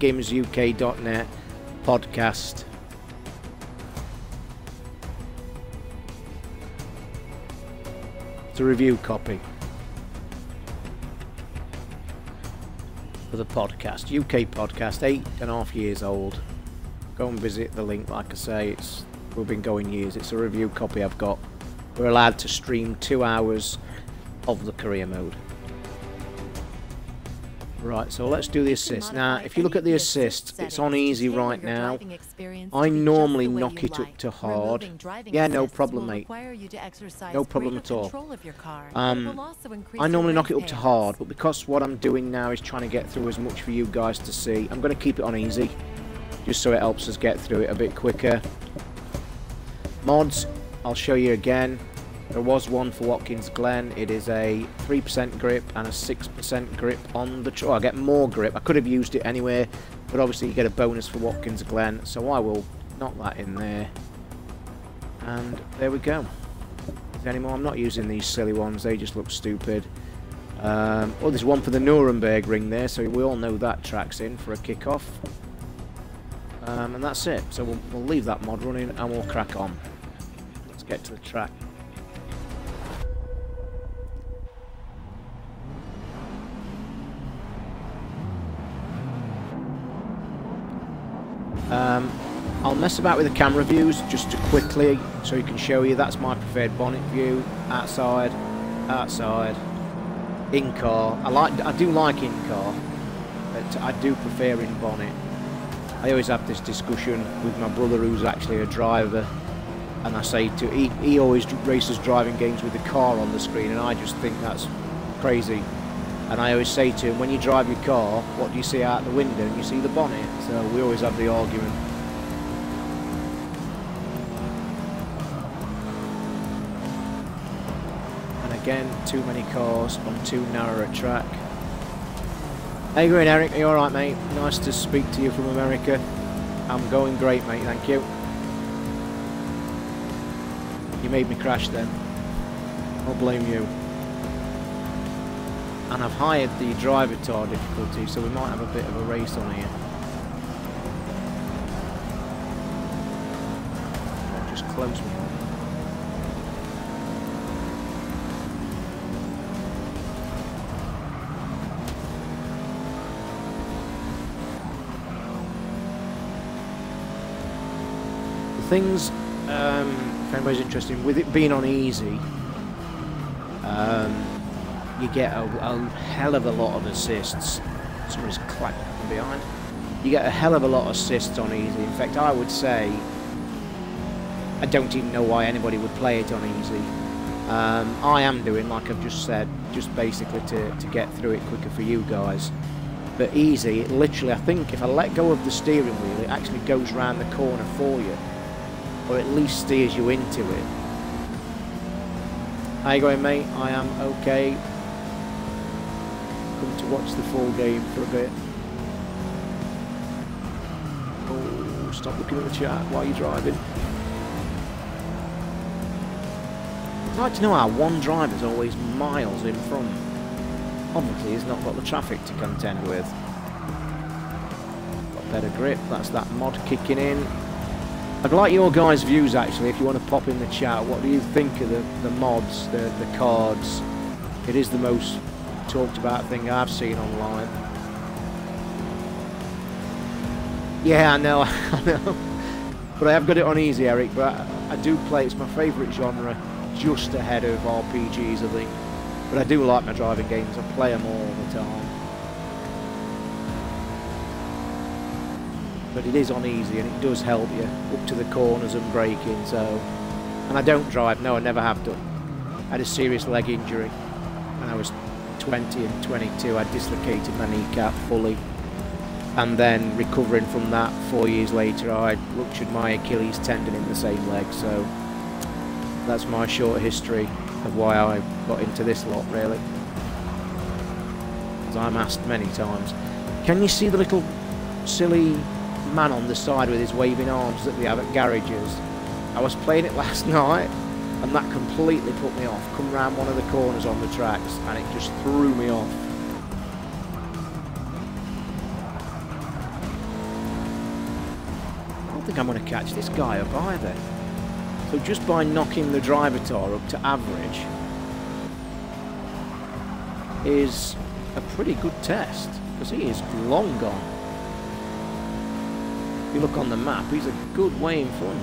gamersuk.net podcast. It's a review copy for the podcast, UK podcast, 8.5 years old. Go and visit the link. Like I say, we've been going years. It's a review copy I've got. We're allowed to stream 2 hours of the career mode. Right, so let's do the assist. Now, if you look at the assist, it's on easy right now. I normally knock it up to hard. Yeah, no problem, mate. No problem at all. I normally knock it up to hard, but because what I'm doing now is trying to get through as much for you guys to see, I'm going to keep it on easy, just so it helps us get through it a bit quicker. Mods, I'll show you again. There was one for Watkins Glen. It is a 3% grip and a 6% grip on the... I get more grip. I could have used it anywhere, but obviously you get a bonus for Watkins Glen, so I will knock that in there. And there we go. Is there any more? I'm not using these silly ones. They just look stupid. Oh, there's one for the Nuremberg ring there, so we all know that track's in for a kickoff. And that's it. So we'll leave that mod running and we'll crack on. Let's get to the track. I'll mess about with the camera views just to quickly, so you can show you. That's my preferred bonnet view. Outside, outside, in car. I do like in car, but I do prefer in bonnet. I always have this discussion with my brother, who's actually a driver, and I say to he always races driving games with the car on the screen, and I just think that's crazy. And I always say to him, when you drive your car, what do you see out the window? And you see the bonnet. So we always have the argument. And again, too many cars on too narrow a track. How you going, Eric? Are you alright, mate? Nice to speak to you from America. I'm going great, mate, thank you. You made me crash then. I'll blame you. And I've hired the driver tar difficulty, so we might have a bit of a race on here. Just close me. The things, if anybody's interested, with it being on easy, you get a hell of a lot of assists. Somebody's clapping from behind. You get a hell of a lot of assists on easy. In fact, I would say I don't even know why anybody would play it on easy. I am doing, like I've just said, just basically to get through it quicker for you guys. But easy, it literally, I think if I let go of the steering wheel, it actually goes round the corner for you, or at least steers you into it. How you going, mate? I am okay. Come to watch the full game for a bit. Oh, stop looking at the chat while you're driving. I'd like to know how one driver's always miles in front. Obviously he's not got the traffic to contend with. Got better grip, that's that mod kicking in. I'd like your guys' views actually, if you want to pop in the chat. What do you think of the mods, the cards? It is the most talked about thing I've seen online. Yeah, I know, I know. But I have got it on easy, Eric, but I do play, it's my favourite genre, just ahead of RPGs, I think. But I do like my driving games, I play them all the time. But it is on easy and it does help you up to the corners and braking, so... And I don't drive, no, I never have done. I had a serious leg injury when I was 20 and 22. I dislocated my kneecap fully, and then recovering from that 4 years later I ruptured my Achilles tendon in the same leg. So that's my short history of why I got into this lot, really. As I'm asked many times, can you see the little silly man on the side with his waving arms that we have at garages? I was playing it last night and that completely put me off. Come round one of the corners on the tracks and it just threw me off. think I'm going to catch this guy up either. So just by knocking the driver tar up to average is a pretty good test, because he is long gone. If you look on the map, he's a good way in front.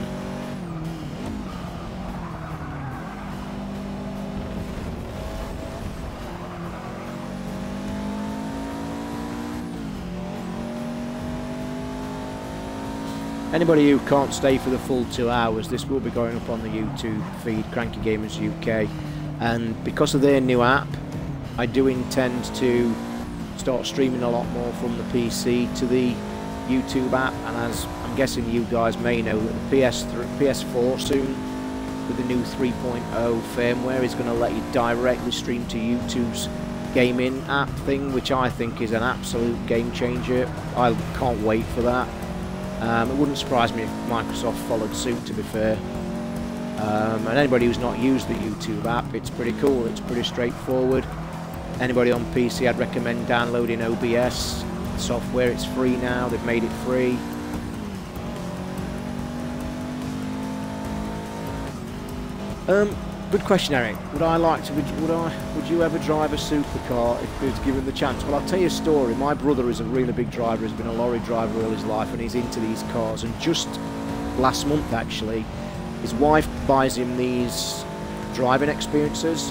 Anybody who can't stay for the full 2 hours, this will be going up on the YouTube feed, Cranky Gamers UK. And because of their new app, I do intend to start streaming a lot more from the PC to the YouTube app. And as I'm guessing you guys may know, that the PS4 soon, with the new 3.0 firmware, is going to let you directly stream to YouTube's gaming app thing, which I think is an absolute game changer. I can't wait for that. It wouldn't surprise me if Microsoft followed suit, to be fair. And anybody who's not used the YouTube app, it's pretty cool, it's pretty straightforward. Anybody on PC, I'd recommend downloading OBS software. It's free now, they've made it free. Good question, Eric. Would you ever drive a supercar if he was given the chance? Well, I'll tell you a story. My brother is a really big driver. He's been a lorry driver all his life, and he's into these cars. And just last month, actually, his wife buys him these driving experiences,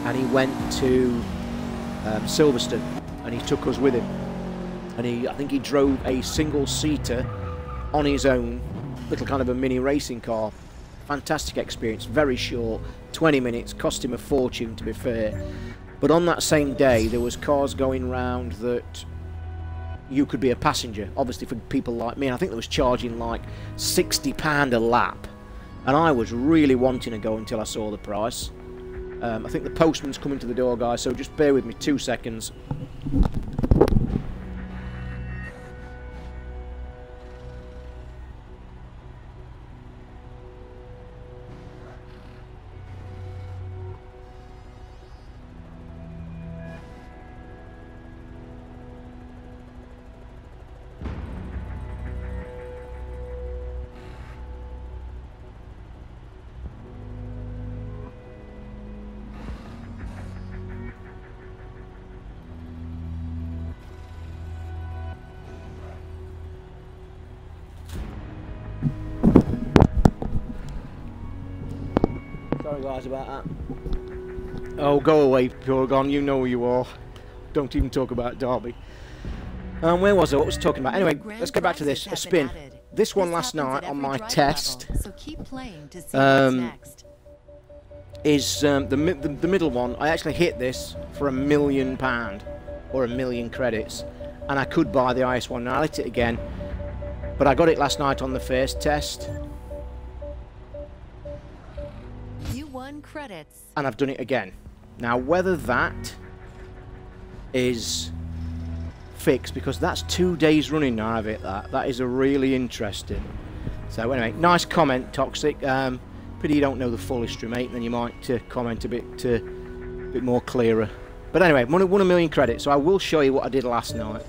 and he went to Silverstone, and he took us with him. And I think he drove a single-seater on his own, little kind of a mini racing car. Fantastic experience, very short, 20 minutes, cost him a fortune, to be fair. But on that same day, there was cars going round that you could be a passenger, obviously for people like me, and I think they was charging like £60 a lap. And I was really wanting to go until I saw the price. I think the postman's coming to the door, guys, so just bear with me 2 seconds. Sorry guys about that. Oh, go away, Purgon, you know who you are. Don't even talk about Derby. Where was I? What was I talking about? Anyway, let's get back to this. A spin. This one last night on my test is the middle one. I actually hit this for £1 million or 1 million credits, and I could buy the highest one. Now I hit it again, but I got it last night on the first test. Credits. And I've done it again. Now whether that is fixed, because that's 2 days running now I've hit that. That is a really interesting. So anyway, nice comment, Toxic. Pity you don't know the full history, mate, then you might comment a bit more clearer. But anyway, won 1 million credits, so I will show you what I did last night.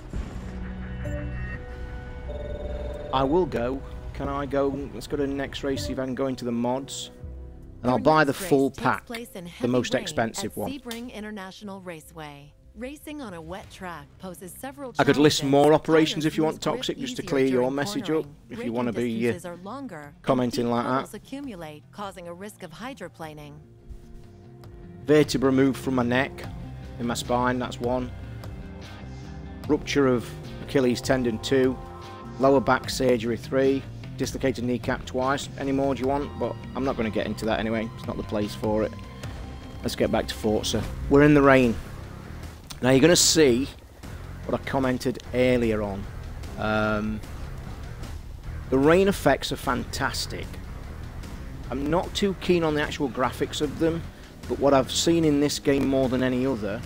I will go. Can I go? Let's go to the next race, see if I can go into the mods. And I'll buy the full pack, the most expensive one. International Raceway. Racing on a wet track poses several I could list more operations if you want, Toxic, just to clear your message up. If you want to be commenting like that. Accumulate, causing a risk of hydroplaning. Vertebra moved from my neck, in my spine, that's 1. Rupture of Achilles tendon 2. Lower back surgery 3. Dislocated kneecap twice. Any more do you want? But I'm not going to get into that anyway. It's not the place for it. Let's get back to Forza. We're in the rain. Now you're going to see what I commented earlier on. The rain effects are fantastic. I'm not too keen on the actual graphics of them, but what I've seen in this game more than any other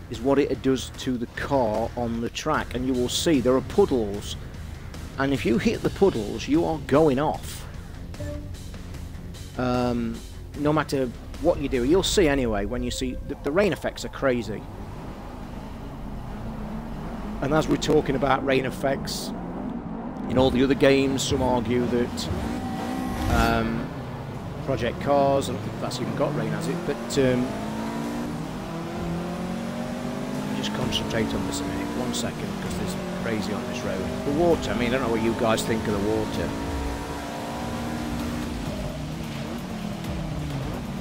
is what it does to the car on the track. And you will see there are puddles. And if you hit the puddles, you are going off. No matter what you do. You'll see anyway when you see... The rain effects are crazy. And as we're talking about rain effects, In all the other games, some argue that Project Cars, I don't think that's even got rain, has it? But just concentrate on this a minute, 1 second, because there's crazy on this road. The water, I mean, I don't know what you guys think of the water.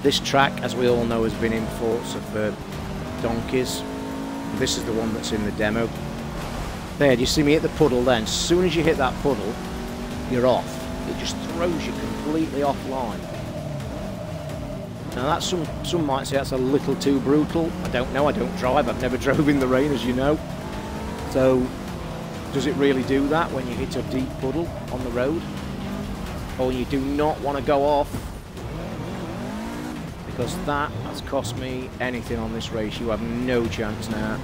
This track, as we all know, has been in Forza for donkeys. This is the one that's in the demo. There, do you see me hit the puddle then? As soon as you hit that puddle, you're off. It just throws you completely offline. Now that's some might say that's a little too brutal. I don't know, I don't drive, I've never drove in the rain, as you know. So, does it really do that when you hit a deep puddle on the road? Or you do not want to go off? Because that has cost me anything on this race. You have no chance now.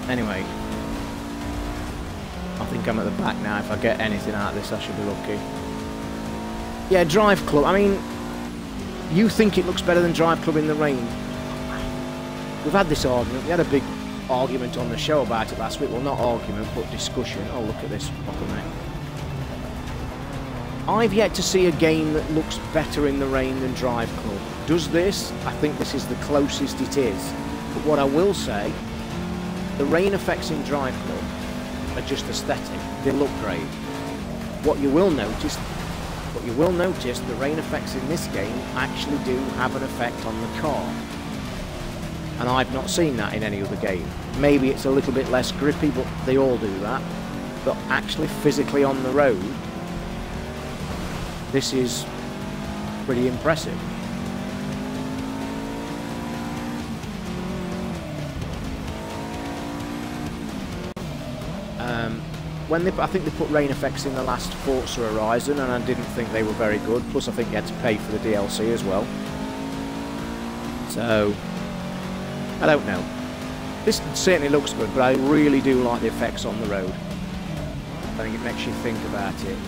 Anyway, I think I'm at the back now. If I get anything out of this, I should be lucky. Yeah, Drive Club. I mean, you think it looks better than Drive Club in the rain. We've had this argument. We had a big argument on the show about it last week. Well, not argument, but discussion. Oh, look at this bottleneck. I've yet to see a game that looks better in the rain than Drive Club. Does this? I think this is the closest it is. But what I will say, the rain effects in Drive Club are just aesthetic. They look great. What you will notice, the rain effects in this game actually do have an effect on the car. And I've not seen that in any other game. Maybe it's a little bit less grippy, but they all do that. But actually physically on the road, this is pretty impressive. I think they put rain effects in the last Forza Horizon, and I didn't think they were very good. Plus, I think you had to pay for the DLC as well. So, I don't know. This certainly looks good, but I really do like the effects on the road. I think it makes you think about it.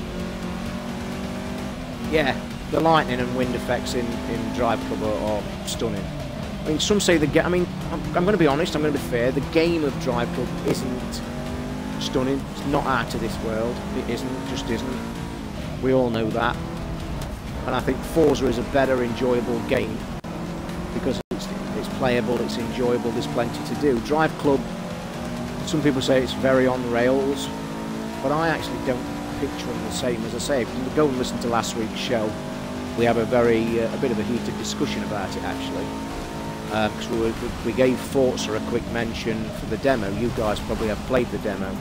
Yeah, the lightning and wind effects in Drive Club are stunning. I mean, some say the game. I mean, I'm going to be honest. I'm going to be fair. The game of Drive Club isn't stunning. It's not out of this world. It isn't. Just isn't. We all know that. And I think Forza is a better, enjoyable game because it's playable. It's enjoyable. There's plenty to do. Drive Club. Some people say it's very on rails, but I actually don't picture them the same. As I say, if you go and listen to last week's show, we have a bit of a heated discussion about it actually, because we gave Forza a quick mention for the demo. You guys probably have played the demo,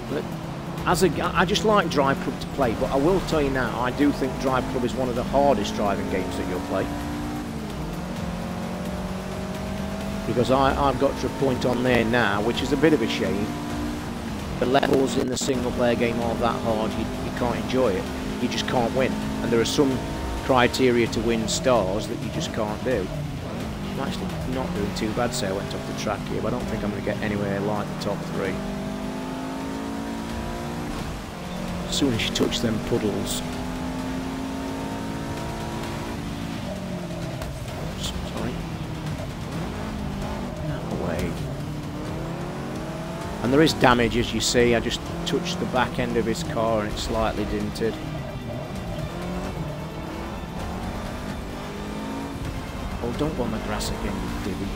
but I just like Drive Club to play. But I will tell you now, I do think Drive Club is one of the hardest driving games that you'll play. Because I've got to a point on there now, which is a bit of a shame. The levels in the single-player game are that hard, you can't enjoy it. You just can't win. And there are some criteria to win stars that you just can't do. I'm actually not doing too bad, so I went off the track here, but I don't think I'm going to get anywhere like the top three. As soon as you touch them puddles. Sorry. No way. And there is damage, as you see. I just touched the back end of his car and it's slightly dented. Oh, don't go on the grass again, you divvy.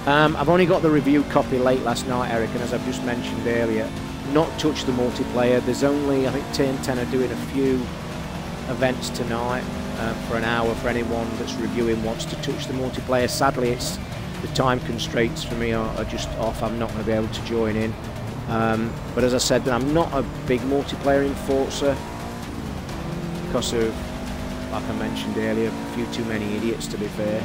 I've only got the review copy late last night, Eric, and as I've just mentioned earlier, not touched the multiplayer. There's only, I think Turn 10 are doing a few events tonight for an hour for anyone that's reviewing wants to touch the multiplayer. Sadly, it's the time constraints for me are just off. I'm not going to be able to join in. But as I said, I'm not a big multiplayer in Forza because of, like I mentioned earlier, a few too many idiots, to be fair.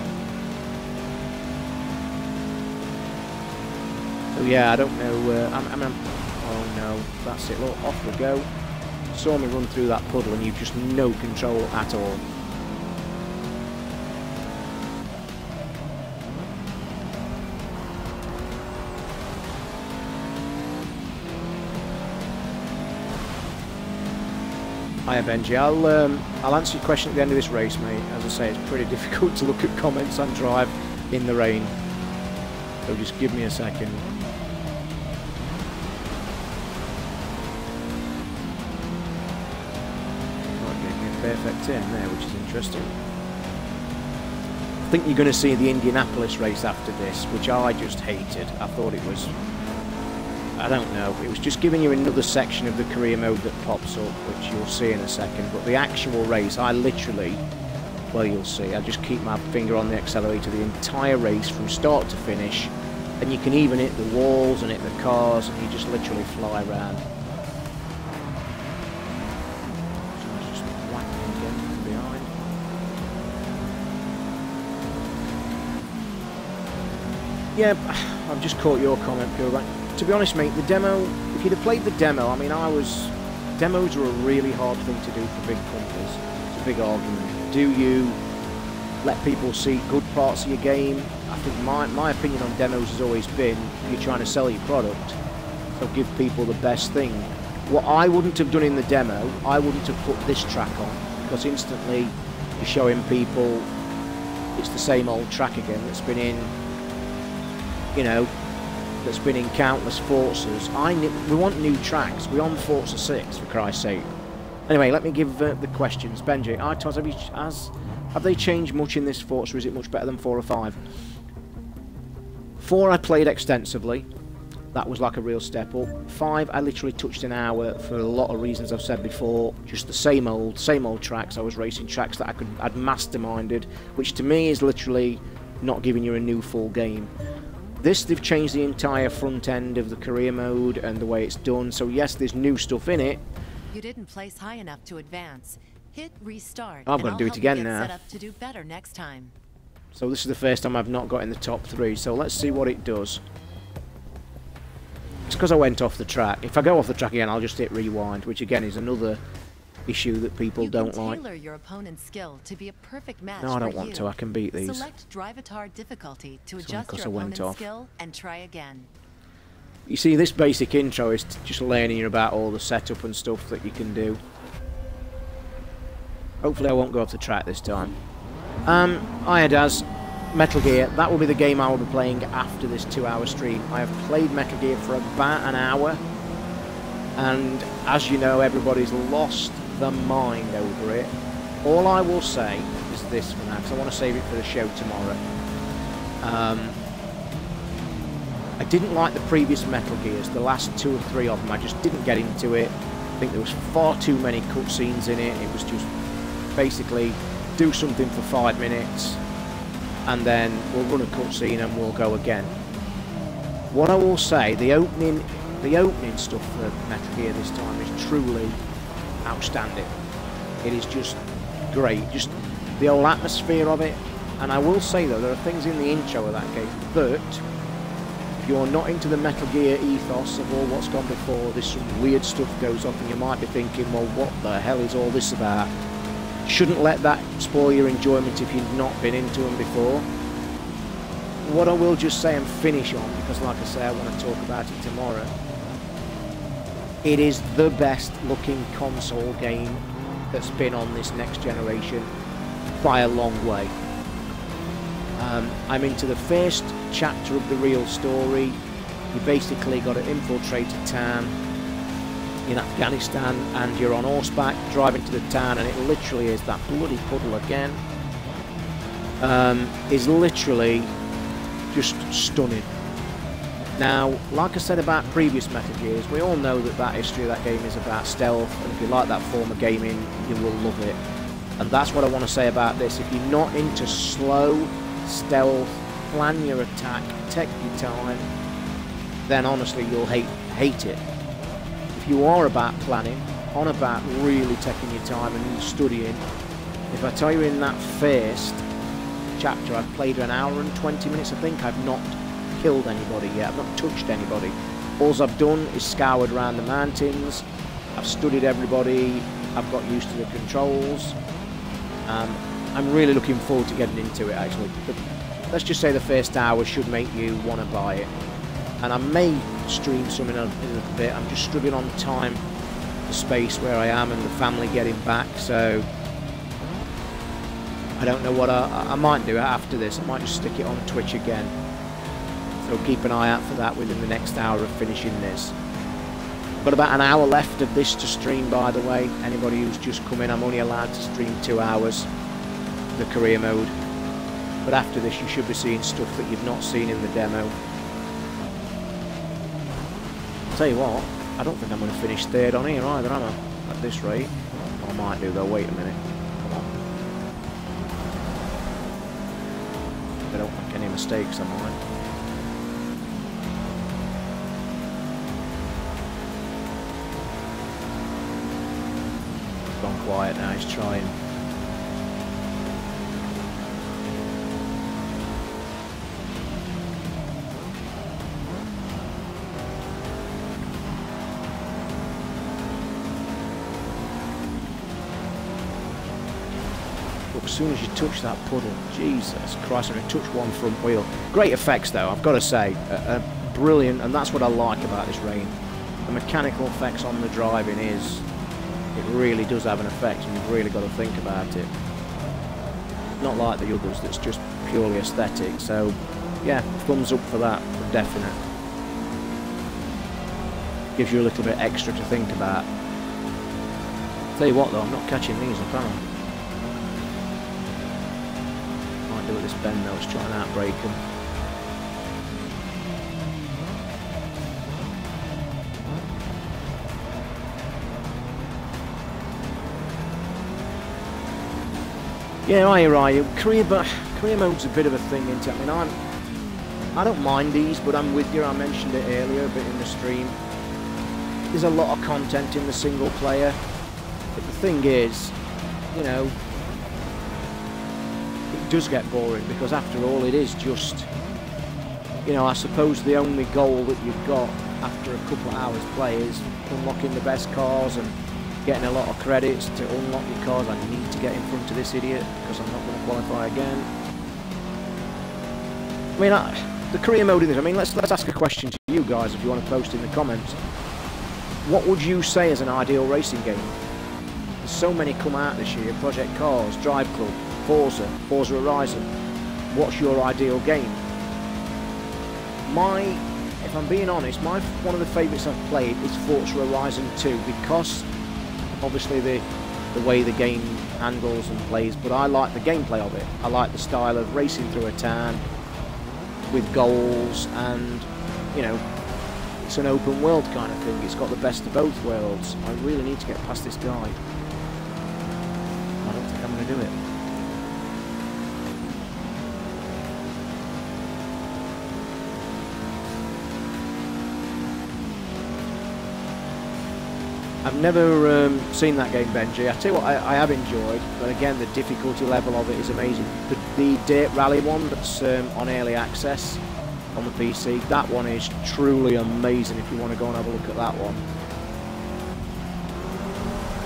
So yeah, I don't know. Oh no, that's it. Look, off we go. Saw me run through that puddle, and you've just no control at all. Hiya Benji, I'll answer your question at the end of this race, mate. As I say, it's pretty difficult to look at comments and drive in the rain. So just give me a second. Might give me a perfect turn there, which is interesting. I think you're going to see the Indianapolis race after this, which I just hated. I thought it was... I don't know, it was just giving you another section of the career mode that pops up, which you'll see in a second, but the actual race, I literally, well, you'll see, I just keep my finger on the accelerator the entire race from start to finish, and you can even hit the walls and hit the cars, and you just literally fly around. So I was just whacking again from behind. Yeah, I've just caught your comment, Pure Right. To be honest, mate, the demo, if you'd have played the demo, I mean, demos are a really hard thing to do for big companies. It's a big argument. Do you let people see good parts of your game? I think my opinion on demos has always been, if you're trying to sell your product, so give people the best thing. What I wouldn't have done in the demo, I wouldn't have put this track on, because instantly you're showing people it's the same old track again that's been in, you know, that's been in countless Forzas. We want new tracks. We're on Forza 6, for Christ's sake. Anyway, let me give the questions. Benji, have they changed much in this Forza? Is it much better than 4 or 5? 4 I played extensively. That was like a real step up. 5 I literally touched an hour for a lot of reasons I've said before. Just the same old tracks. I was racing tracks that I'd masterminded, which to me is literally not giving you a new full game. This, they've changed the entire front end of the career mode and the way it's done, so yes, there's new stuff in it. You didn't place high enough to advance. Hit restart. I'm going to do it again now. Set up to do better next time. So this is the first time I've not got in the top 3, so let's see what it does. It's because I went off the track. If I go off the track again, I'll just hit rewind, which again is another issue that people don't like. Tailor your opponent's skill to be a perfect match. No, I don't want to. I can beat these. Select Drive-A-Tar difficulty to adjust your opponent's skill and try again. You see, this basic intro is just learning you about all the setup and stuff that you can do. Hopefully I won't go off the track this time. Iadaz, Metal Gear, that will be the game I will be playing after this 2-hour stream. I have played Metal Gear for about an hour, and as you know, everybody's lost the mind over it. All I will say is this for now, because I want to save it for the show tomorrow. I didn't like the previous Metal Gears, the last 2 or 3 of them. I just didn't get into it. I think there was far too many cutscenes in it. It was just basically do something for 5 minutes and then we'll run a cutscene and we'll go again. What I will say, the opening stuff for Metal Gear this time is truly outstanding. It is just great, just the whole atmosphere of it. And I will say though, there are things in the intro of that game that, if you're not into the Metal Gear ethos of all what's gone before, there's some weird stuff goes off and you might be thinking, well, what the hell is all this about? Shouldn't let that spoil your enjoyment if you've not been into them before. What I will just say and finish on, because like I say, I want to talk about it tomorrow, it is the best looking console game that's been on this next generation by a long way. I'm into the first chapter of the real story. You basically got to infiltrate a town in Afghanistan and you're on horseback driving to the town, and it literally is that bloody puddle again. Is literally just stunning. Now, like I said about previous Metal Gears, we all know that that history of that game is about stealth, and if you like that form of gaming, you will love it. And that's what I want to say about this. If you're not into slow stealth, plan your attack, take your time, then honestly you'll hate it. If you are about planning, on about really taking your time and studying, if I tell you in that first chapter I've played an hour and 20 minutes, I think, I've not killed anybody yet, I've not touched anybody. All I've done is scoured around the mountains, I've studied everybody, I've got used to the controls. I'm really looking forward to getting into it actually. But let's just say the first hour should make you want to buy it. And I may stream some in a little bit. I'm just struggling on time to space where I am and the family getting back, so I don't know what I might do after this. I might just stick it on Twitch again. So keep an eye out for that within the next hour of finishing this. Got about an hour left of this to stream, by the way. Anybody who's just come in, I'm only allowed to stream 2 hours, the career mode. But after this, you should be seeing stuff that you've not seen in the demo. I'll tell you what, I don't think I'm going to finish third on here either, am I? At this rate. I might do though, wait a minute. Come on. I don't make any mistakes, am I? It's gone quiet now, he's trying. As soon as you touch that puddle, Jesus Christ, I'm going to touch one front wheel. Great effects though, I've got to say, brilliant, and that's what I like about this rain. The mechanical effects on the driving is, it really does have an effect, and you've really got to think about it. Not like the others, that's just purely aesthetic, so yeah, thumbs up for that, for definite. Gives you a little bit extra to think about. Tell you what though, I'm not catching these up, am I? Do at this bend though, let's try and outbrake them. Yeah, are you? Career mode's a bit of a thing, isn't it? I mean, I don't mind these, but I'm with you. I mentioned it earlier a bit in the stream. There's a lot of content in the single player, but the thing is, you know, does get boring, because after all it is just, you know, I suppose the only goal that you've got after a couple of hours play is unlocking the best cars and getting a lot of credits to unlock your cars. I need to get in front of this idiot because I'm not going to qualify again. I mean, the career mode in this, I mean, let's ask a question to you guys if you want to post in the comments. What would you say is an ideal racing game? There's so many come out this year: Project Cars, Drive Club, Forza Horizon. What's your ideal game? If I'm being honest, one of the favourites I've played is Forza Horizon 2, because obviously the way the game handles and plays, but I like the gameplay of it. I like the style of racing through a town with goals, and you know, it's an open world kind of thing. It's got the best of both worlds. I really need to get past this guy. I don't think I'm going to do it. I've never seen that game, Benji. I tell you what, I have enjoyed, but again, the difficulty level of it is amazing. The Dirt Rally one that's on early access on the PC, that one is truly amazing if you want to go and have a look at that one.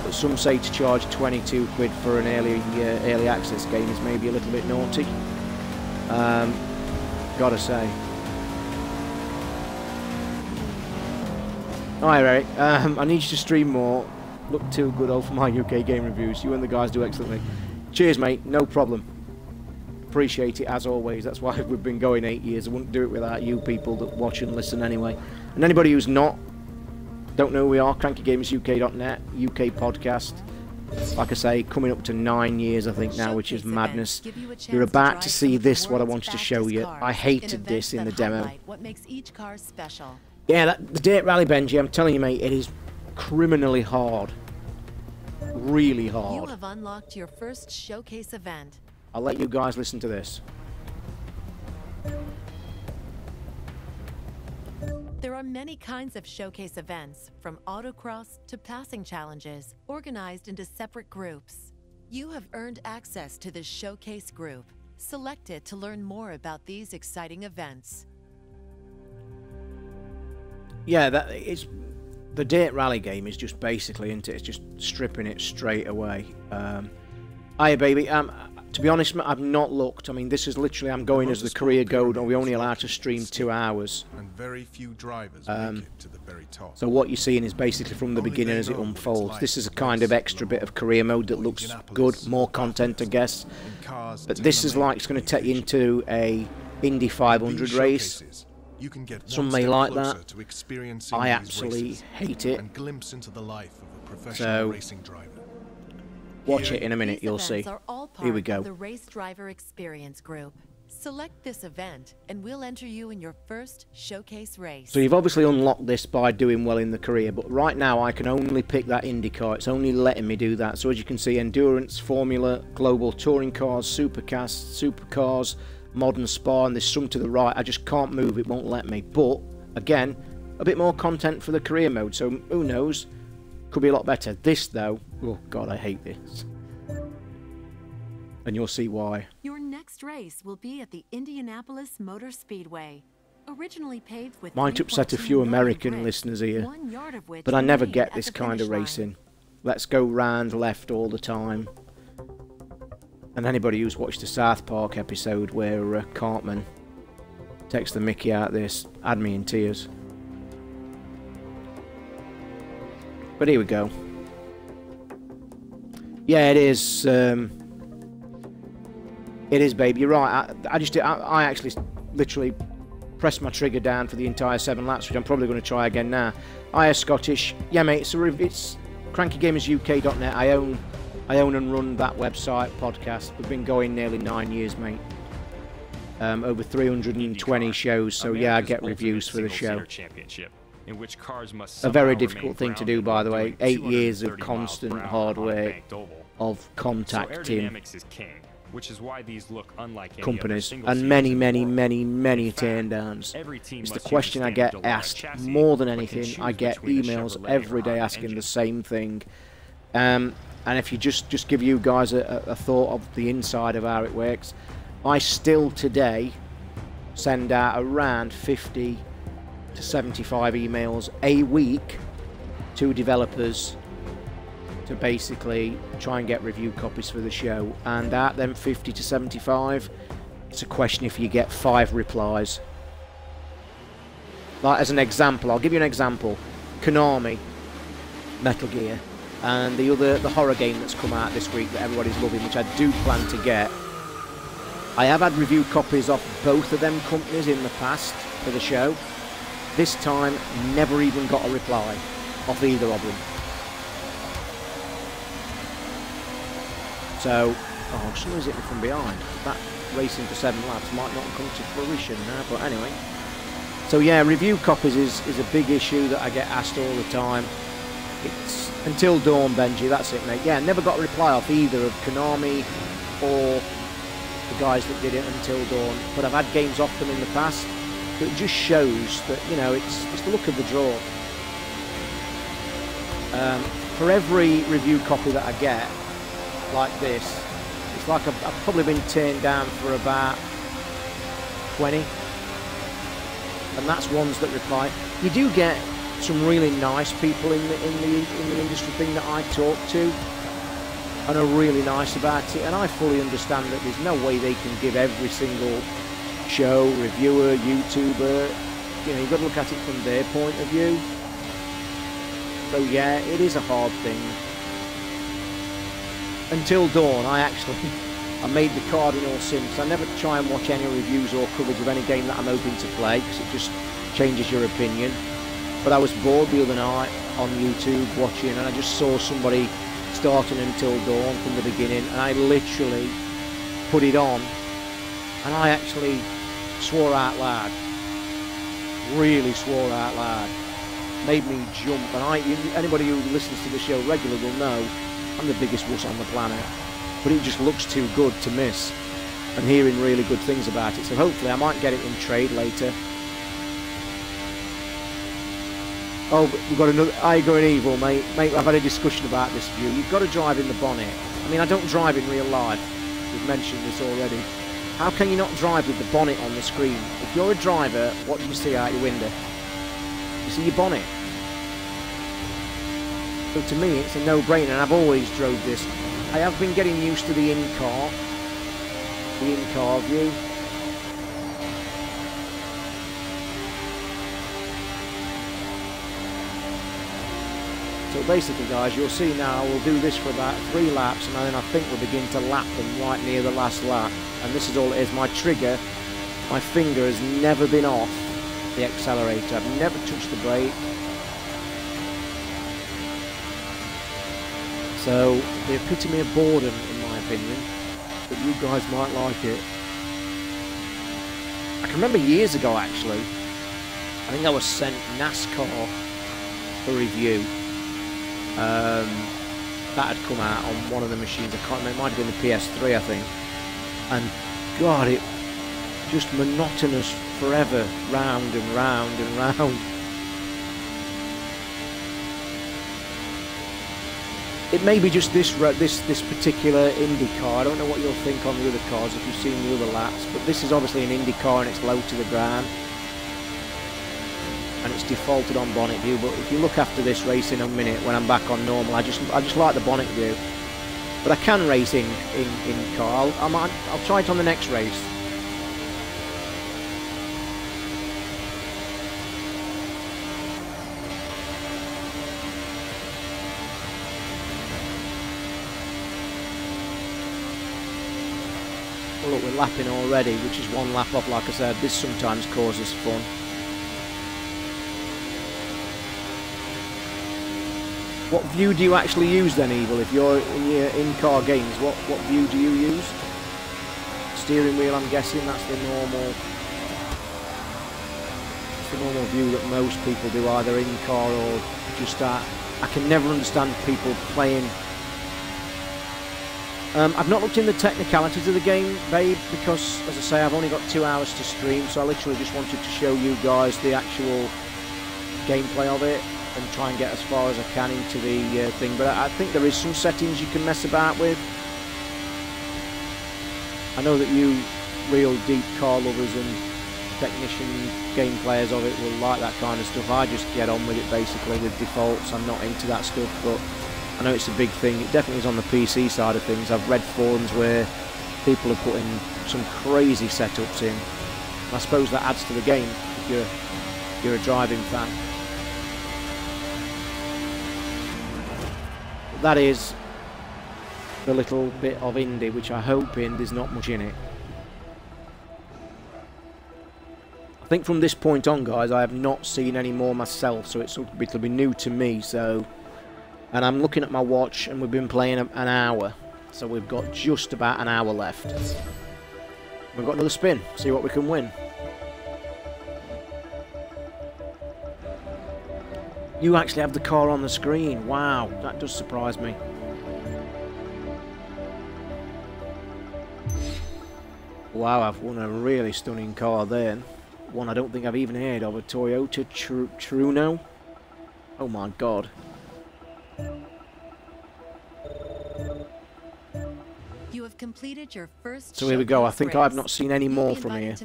But some say to charge 22 quid for an early access game is maybe a little bit naughty. Gotta say. Alright, Eric, I need you to stream more. Look too good old for my UK game reviews. You and the guys do excellently. Cheers, mate, no problem. Appreciate it as always. That's why we've been going 8 years. I wouldn't do it without you people that watch and listen anyway. And anybody who's don't know who we are, crankygamersuk.net, UK podcast. Like I say, coming up to 9 years, I think now, which is madness. You're about to see this, what I wanted to show you. I hated this in the demo. What makes each car special? Yeah, the Dirt Rally, Benji, I'm telling you, mate, it is criminally hard. Really hard. You have unlocked your first showcase event. I'll let you guys listen to this. There are many kinds of showcase events, from autocross to passing challenges, organized into separate groups. You have earned access to this showcase group. Select it to learn more about these exciting events. Yeah, the Dirt Rally game is just basically, isn't it? It's just stripping it straight away. Hiya, baby. To be honest, I've not looked. I mean, this is literally, I'm going as the career code, and we're only allowed to stream 2 hours. And very few drivers make it to the very top. So what you're seeing is basically from the beginning as it unfolds. This is a kind of extra bit of career mode that looks good, more content, I guess. But this is like, it's going to take you into a Indy 500 race. Some may like that. I absolutely hate it. So, watch it in a minute, you'll see. Here we go. The Race Driver Experience Group. Select this event, and we'll enter you in your first showcase race. So you've obviously unlocked this by doing well in the career, but right now I can only pick that IndyCar. It's only letting me do that. So as you can see, Endurance, Formula, Global Touring Cars, Supercars, Supercars, Modern Spa, and there's some to the right. I just can't move, it won't let me. But, again, a bit more content for the career mode, so who knows? Could be a lot better. This, though, oh god, I hate this. And you'll see why. Your next race will be at the Indianapolis Motor Speedway. Originally paved with might upset a few American listeners here, but I never get this kind of racing. Let's go round left all the time. And anybody who's watched the South Park episode where Cartman takes the mickey out of this had me in tears. But here we go. Yeah, it is. It is, babe. You're right. I actually literally pressed my trigger down for the entire 7 laps, which I'm probably going to try again now. Hiya, Scottish. Yeah, mate. It's crankygamersuk.net. I own and run that website podcast. We've been going nearly 9 years, mate. Over 320 shows. So yeah, I get reviews for the show. In which cars must a very difficult thing to do, by the way. 8 years of constant hard work, of contacting companies, and many turn downs. It's the question I get asked more than anything. I get emails every day asking the same thing. And if you just give you guys a thought of the inside of how it works, I still today send out around 50 to 75 emails a week to developers to basically try and get review copies for the show, and out them 50 to 75, it's a question if you get 5 replies. Like as an example, I'll give you an example. Konami, Metal Gear, and the horror game that's come out this week that everybody's loving, which I do plan to get. I have had review copies off both of them companies in the past for the show. This time, never even got a reply off either of them. So, oh, someone's hit me from behind. That racing for 7 laps might not come to fruition now, but anyway. So yeah, review copies is a big issue that I get asked all the time. It's Until Dawn, Benji, that's it, mate. Yeah, never got a reply off either of Konami or the guys that did it Until Dawn, but I've had games off them in the past. It just shows that, you know, it's the look of the draw. For every review copy that I get, like this, it's like I've probably been turned down for about 20. And that's ones that reply. You do get some really nice people in the industry thing that I talk to, and are really nice about it. And I fully understand that there's no way they can give every single show, reviewer, YouTuber, you know, you've got to look at it from their point of view. So yeah, it is a hard thing. Until Dawn, I made the cardinal sin, because I never try and watch any reviews or coverage of any game that I'm hoping to play, because it just changes your opinion. But I was bored the other night on YouTube watching, and I just saw somebody starting Until Dawn from the beginning, and I literally put it on, and I actually swore out loud. Really swore out loud. Made me jump, and anybody who listens to the show regularly will know I'm the biggest wuss on the planet. But it just looks too good to miss. And hearing really good things about it, so hopefully I might get it in trade later. Oh, but we've got another. I go in evil, mate. Mate, I've had a discussion about this view. You've got to drive in the bonnet. I mean, I don't drive in real life. We've mentioned this already. How can you not drive with the bonnet on the screen? If you're a driver, what do you see out your window? You see your bonnet. So to me, it's a no-brainer, and I've always drove this. I have been getting used to the in-car, the in-car view. So basically, guys, you'll see now, we'll do this for about 3 laps, and then I think we'll begin to lap them right near the last lap. And this is all it is. My trigger, my finger has never been off the accelerator. I've never touched the brake. So, the epitome of boredom, in my opinion. But you guys might like it. I can remember years ago, actually, I think I was sent NASCAR for review. That had come out on one of the machines. I can't remember. It might have been the PS3, I think. And God, it just monotonous forever, round and round and round. It may be just this particular Indy car. I don't know what you'll think on the other cars if you've seen the other laps, but this is obviously an Indy car and it's low to the ground. And it's defaulted on bonnet view, but if you look after this race in a minute when I'm back on normal, I just like the bonnet view. But I can race in car. I'll try it on the next race. Well, look, we're lapping already, which is 1 lap off. Like I said, this sometimes causes fun. What view do you actually use then, Evil? If you're in your in-car games, what view do you use? Steering wheel, I'm guessing. That's the normal view that most people do, either in-car or just that. I can never understand people playing. I've not looked in the technicalities of the game, babe, because, as I say, I've only got 2 hours to stream, so I literally just wanted to show you guys the actual gameplay of it and try and get as far as I can into the thing. But I think there is some settings you can mess about with. I know that you real deep car lovers and technician game players of it will like that kind of stuff. I just get on with it basically with defaults. I'm not into that stuff, but I know it's a big thing. It definitely is on the PC side of things. I've read forums where people are putting some crazy setups in. And I suppose that adds to the game if you're a driving fan. That is the little bit of Indy, which I hope there's not much in it. I think from this point on, guys, I have not seen any more myself, so it'll be new to me. So, and I'm looking at my watch, and we've been playing an hour, so we've got just about an hour left. We've got another spin, see what we can win. You actually have the car on the screen. Wow, that does surprise me. Wow, I've won a really stunning car there. One I don't think I've even heard of, a Toyota Truno. Oh my God. You have completed your first. So here we go. I think I've not seen any more from here.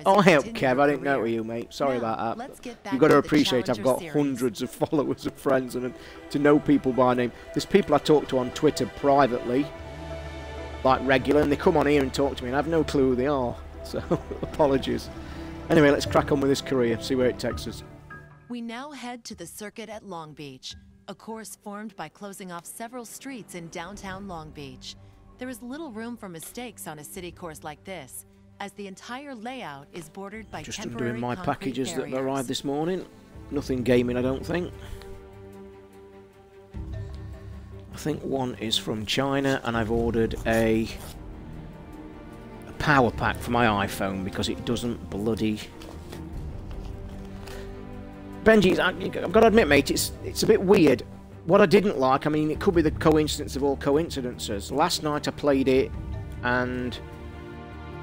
Oh, help, Kev. I didn't know you, mate. Sorry about that. You've got to appreciate I've got hundreds of followers and friends, and to know people by name. There's people I talk to on Twitter privately, like regular, and they come on here and talk to me, and I have no clue who they are. So, apologies. Anyway, let's crack on with this career, see where it takes us. We now head to the circuit at Long Beach, a course formed by closing off several streets in downtown Long Beach. There is little room for mistakes on a city course like this, as the entire layout is bordered by just temporary undoing my packages barriers. that arrived this morning. Nothing gaming, I don't think. I think one is from China, and I've ordered a power pack for my iPhone because it doesn't bloody... Benji, I've got to admit, mate, it's a bit weird. What I didn't like, I mean, it could be the coincidence of all coincidences. Last night I played it and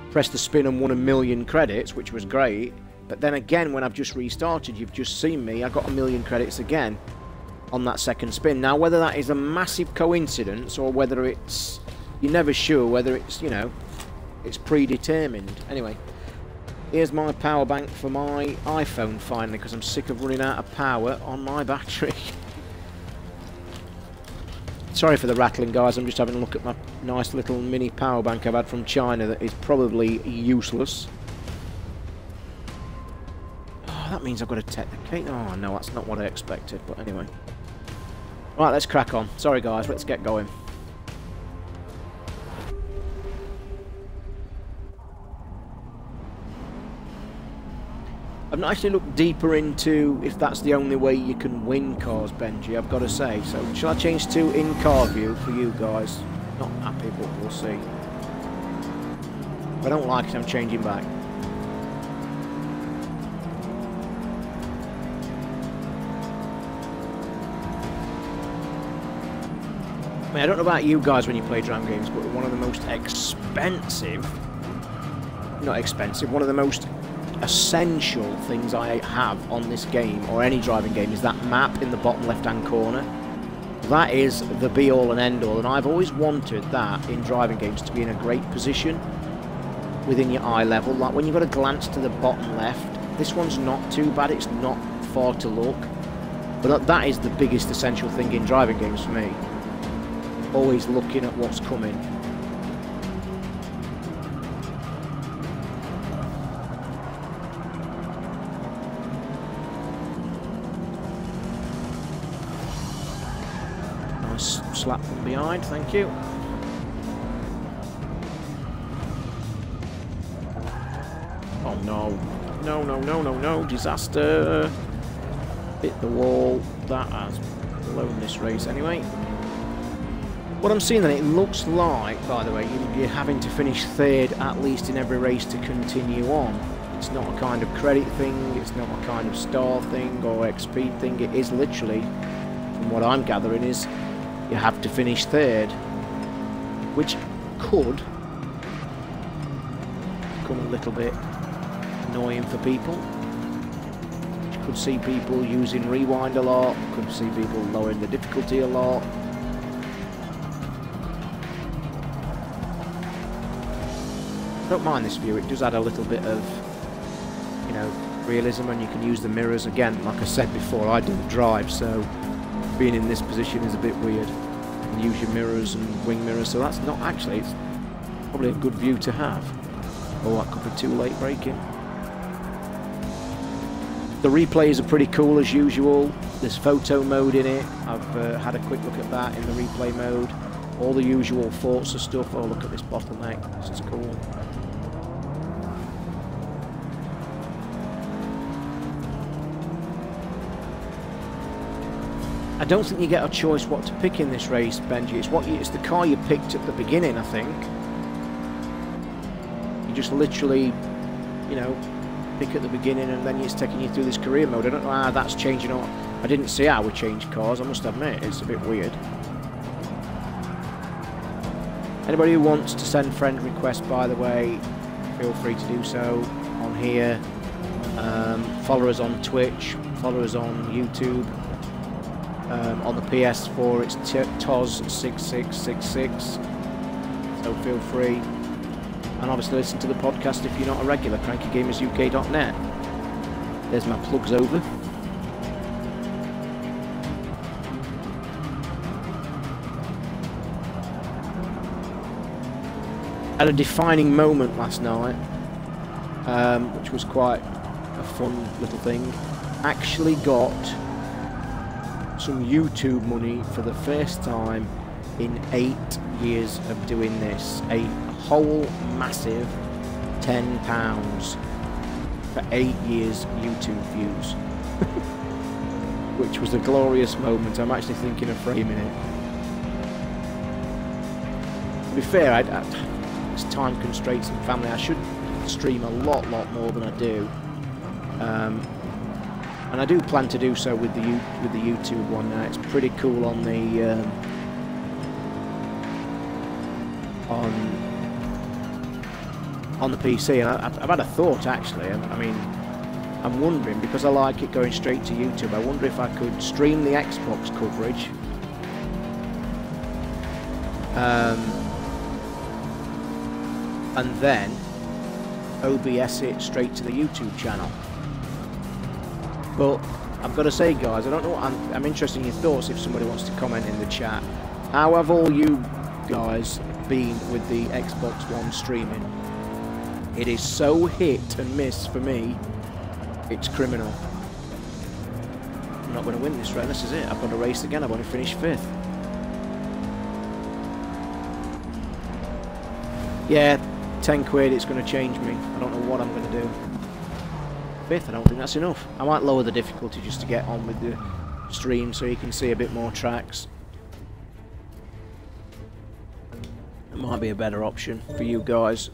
pressed the spin and won 1,000,000 credits, which was great. But then again, when I've just restarted, you've just seen me, I got 1,000,000 credits again on that second spin. Now, whether that is a massive coincidence or whether it's... You're never sure whether it's, you know, it's predetermined. Anyway, here's my power bank for my iPhone finally, because I'm sick of running out of power on my battery. Sorry for the rattling, guys. I'm just having a look at my nice little mini power bank I've had from China that is probably useless. Oh, that means I've got to take the cake. Oh, no, that's not what I expected. But anyway. Right, let's crack on. Sorry, guys. Let's get going. I've not actually looked deeper into if that's the only way you can win cars, Benji, I've got to say. So, shall I change to in-car view for you guys? Not happy, but we'll see. If I don't like it, I'm changing back. I mean, I don't know about you guys when you play driving games, but one of the most expensive... Not expensive, one of the most essential things I have on this game, or any driving game, is that map in the bottom left-hand corner. That is the be-all and end-all, and I've always wanted that in driving games to be in a great position within your eye level. Like when you've got a glance to the bottom left, this one's not too bad, it's not far to look, but that is the biggest essential thing in driving games for me. Always looking at what's coming. Slap from behind, thank you. Oh no. No, no, no, no, no. Disaster. Hit the wall. That has blown this race anyway. What I'm seeing then, it looks like, by the way, you're having to finish third at least in every race to continue on. It's not a kind of credit thing, it's not a kind of star thing or XP thing. It is literally, from what I'm gathering, is you have to finish third, which could become a little bit annoying for people. You could see people using rewind a lot, could see people lowering the difficulty a lot. I don't mind this view, it does add a little bit of, you know, realism, and you can use the mirrors again. Like I said before, I didn't drive, so being in this position is a bit weird. And use your mirrors and wing mirrors, so that's not actually, it's probably a good view to have. Oh, that could be too late braking. The replays are pretty cool as usual. There's photo mode in it. I've had a quick look at that in the replay mode. All the usual FORZA stuff. Oh, look at this bottleneck. This is cool. I don't think you get a choice what to pick in this race, Benji. It's the car you picked at the beginning, I think. You just literally, you know, pick at the beginning, and then it's taking you through this career mode. I don't know how that's changing. Or I didn't see how we changed cars, I must admit. It's a bit weird. Anybody who wants to send friend requests, by the way, feel free to do so on here. Follow us on Twitch, follow us on YouTube. On the PS4 it's TOZ6666, so feel free, and obviously listen to the podcast if you're not a regular. crankygamersuk.net. There's my plugs over. Had a defining moment last night, which was quite a fun little thing. Actually got some YouTube money for the first time in 8 years of doing this. A whole massive £10 for 8 years YouTube views. Which was a glorious moment. I'm actually thinking of framing it. To be fair, it's time constraints and family. I should stream a lot more than I do. And I do plan to do so with the YouTube one now. It's pretty cool on the on the PC. And I've had a thought actually. I mean, I'm wondering, because I like it going straight to YouTube, I wonder if I could stream the Xbox coverage, and then OBS it straight to the YouTube channel. But I've got to say, guys, I don't know. I'm interested in your thoughts. If somebody wants to comment in the chat, How have all you guys been with the Xbox One streaming? It is so hit and miss for me, it's criminal. I'm not going to win this race, this is it. I've got to race again, I've only finished 5th. Yeah, 10 quid, it's going to change me. I don't know what I'm going to do. 5th, I don't think that's enough. I might lower the difficulty just to get on with the stream so you can see a bit more tracks. It might be a better option for you guys.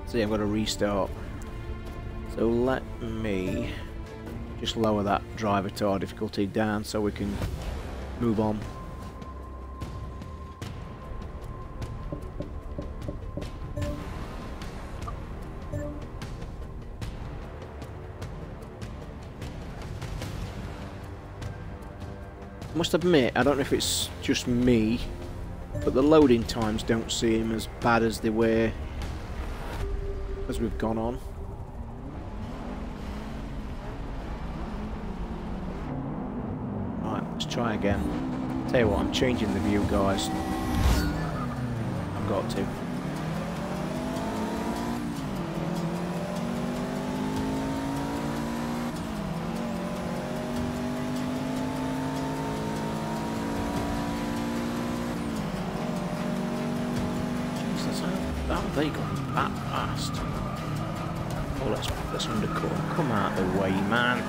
See, I've got to restart. So let me just lower that driver tar difficulty down so we can move on. I must admit, I don't know if it's just me, but the loading times don't seem as bad as they were as we've gone on. Right, let's try again. Tell you what, I'm changing the view, guys. I've got to. How have they gone that fast? Oh, let's undercut. Come out the way, man.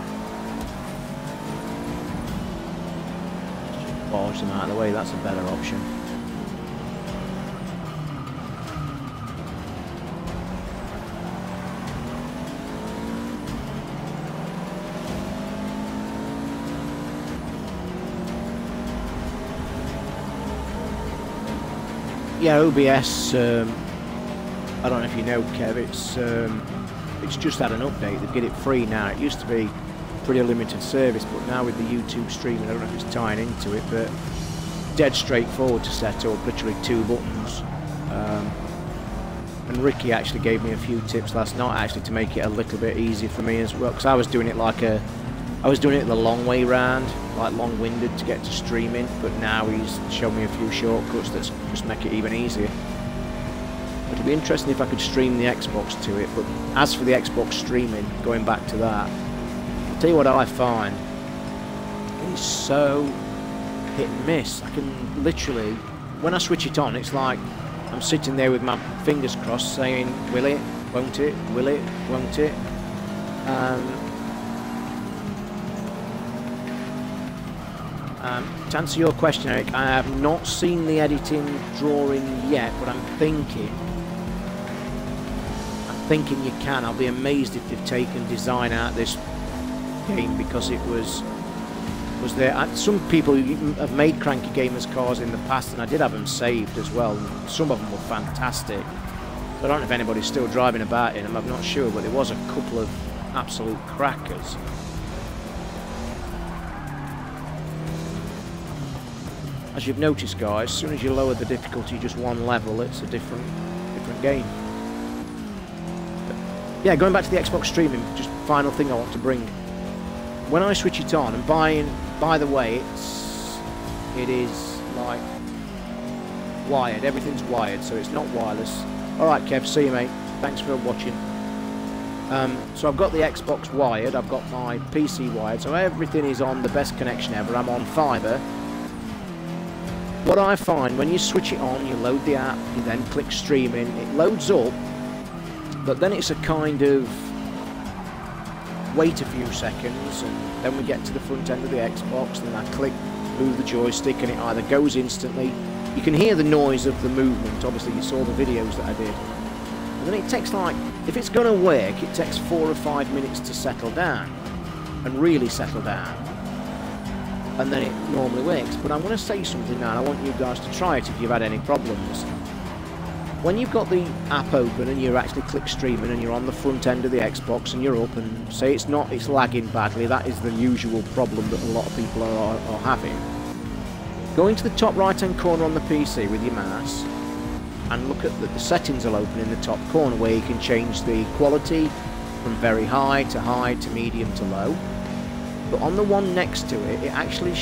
Just barge them out of the way, that's a better option. Yeah, OBS, I don't know if you know, Kev, it's just had an update. They get it free now. It used to be pretty limited service, but now with the YouTube streaming, I don't know if it's tying into it, but dead straightforward to set up, literally 2 buttons. And Ricky actually gave me a few tips last night, actually, to make it a little bit easier for me as well, because I was doing it the long way round, like long-winded to get to streaming, but now he's shown me a few shortcuts that just make it even easier. It'd be interesting if I could stream the Xbox to it, but as for the Xbox streaming, going back to that, I'll tell you what I find, it's so hit and miss. I can literally, when I switch it on, it's like I'm sitting there with my fingers crossed saying, will it, won't it, will it, won't it? To answer your question, Eric, I have not seen the editing drawing yet, but I'm thinking you can. I'll be amazed if they've taken design out of this game, because it was there. Some people have made Cranky Gamers cars in the past, and I did have them saved as well. Some of them were fantastic. I don't know if anybody's still driving about in them, I'm not sure, but there was a couple of absolute crackers. As you've noticed, guys, as soon as you lower the difficulty just 1 level, it's a different game. But yeah, going back to the Xbox streaming, just final thing I want to bring. When I switch it on, and by the way, it is like wired. Everything's wired, so it's not wireless. All right, Kev, see you, mate. Thanks for watching. So I've got the Xbox wired, I've got my PC wired, so everything is on the best connection ever. I'm on fibre. What I find, when you switch it on, you load the app, you then click streaming, it loads up, but then it's a kind of wait a few seconds, and then we get to the front end of the Xbox, and then I click, move the joystick, and it either goes instantly. You can hear the noise of the movement, obviously you saw the videos that I did. And then it takes, like, if it's going to work, it takes 4 or 5 minutes to settle down, and really settle down. And then it normally works. But I'm going to say something now, and I want you guys to try it if you've had any problems. When you've got the app open and you actually click streaming and you're on the front end of the Xbox and you're up, and say it's lagging badly, that is the usual problem that a lot of people are having. Go into the top right hand corner on the PC with your mouse and look at the settings will open in the top corner, where you can change the quality from very high to medium to low. But on the one next to it, it actually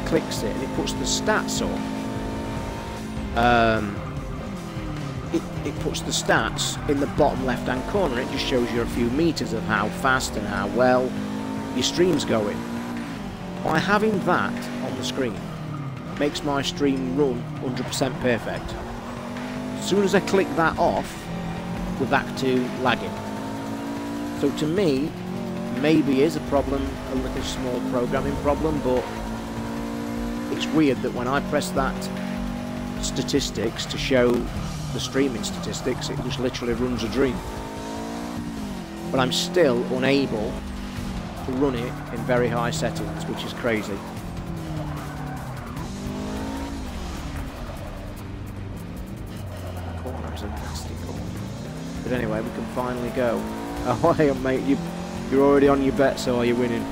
clicks it and it puts the stats up. It puts the stats in the bottom left-hand corner. It just shows you a few meters of how fast and how well your stream's going. By having that on the screen, makes my stream run 100% perfect. As soon as I click that off, we're back to lagging. So to me, maybe is a problem, a little small programming problem, but it's weird that when I press that statistics to show the streaming statistics, it just literally runs a dream. But I'm still unable to run it in very high settings, which is crazy. Corner is a nasty corner. But anyway, we can finally go. Oh, hey, mate, you're already on your bet, so are you winning?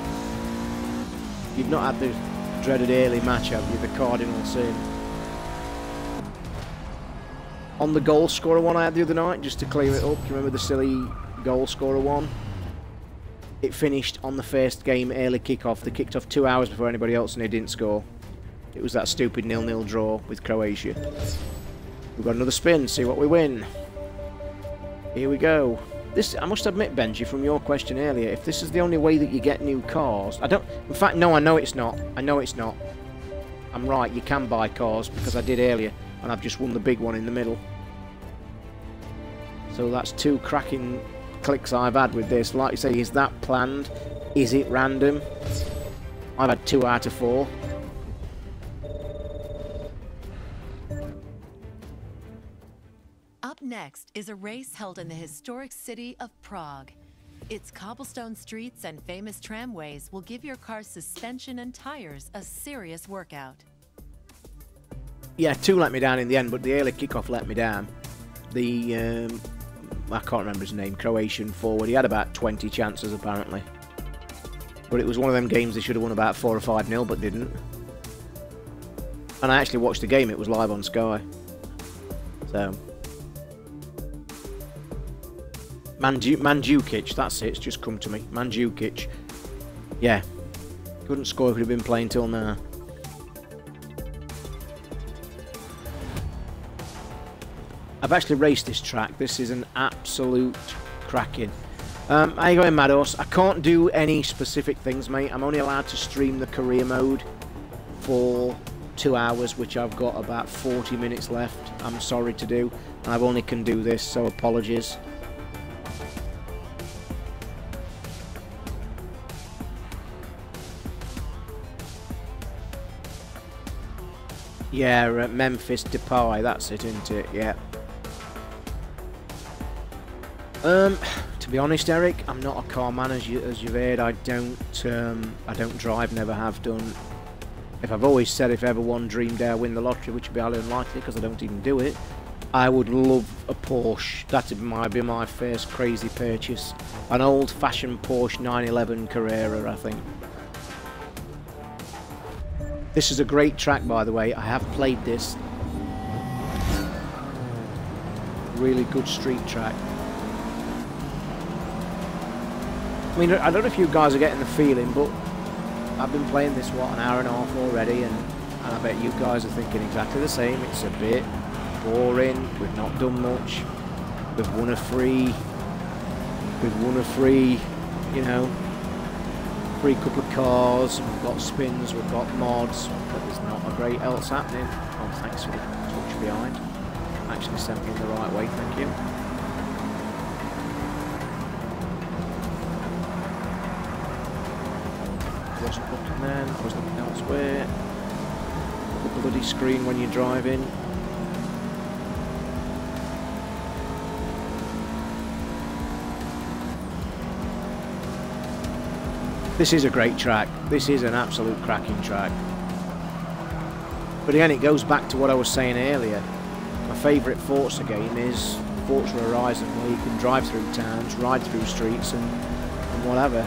You've not had the dreaded early match, have you? The Cardinal sin. On the goal scorer one I had the other night, just to clear it up, do you remember the silly goal scorer one? It finished on the first game early kickoff. They kicked off 2 hours before anybody else and they didn't score. It was that stupid 0-0 draw with Croatia. We've got another spin, see what we win. Here we go. This, I must admit, Benji, from your question earlier, if this is the only way that you get new cars, in fact, no, I know it's not. I know it's not. I'm right, you can buy cars, because I did earlier, and I've just won the big one in the middle. So that's 2 cracking clicks I've had with this. Like you say, is that planned? Is it random? I've had 2 out of 4. Up next is a race held in the historic city of Prague. Its cobblestone streets and famous tramways will give your car's suspension and tires a serious workout. Yeah, 2 let me down in the end, but the early kickoff let me down. The, I can't remember his name, Croatian forward, he had about 20 chances apparently. But it was one of them games they should have won about 4 or 5-0, but didn't. And I actually watched the game, it was live on Sky. So... Mandzukic, that's it, it's just come to me. Mandzukic. Yeah. Couldn't score, could have been playing till now. I've actually raced this track. This is an absolute cracking. How you going, Mados? I can't do any specific things, mate. I'm only allowed to stream the career mode for 2 hours, which I've got about 40 minutes left. I'm sorry to do. I only can do this, so apologies. Yeah, Memphis Depay, that's it, isn't it? Yeah. To be honest, Eric, I'm not a car man, as you've heard. I don't drive, never have done. If I've always said if ever one dream day I win the lottery, which would be highly unlikely because I don't even do it, I would love a Porsche. That might be my first crazy purchase. An old-fashioned Porsche 911 Carrera, I think. This is a great track, by the way. I have played this. Really good street track. I mean, I don't know if you guys are getting the feeling, but I've been playing this, what, an hour and a half already, and I bet you guys are thinking exactly the same. It's a bit boring. We've not done much. We've won a free, you know, free couple of cars. We've got spins, we've got mods, but there's not a great else happening. Oh, thanks for the touch behind. Actually sent me in the right way, thank you. Wasn't looking then, I was looking elsewhere. The bloody screen when you're driving. This is a great track. This is an absolute cracking track. But again, it goes back to what I was saying earlier. My favourite Forza game is Forza Horizon, where you can drive through towns, ride through streets and whatever.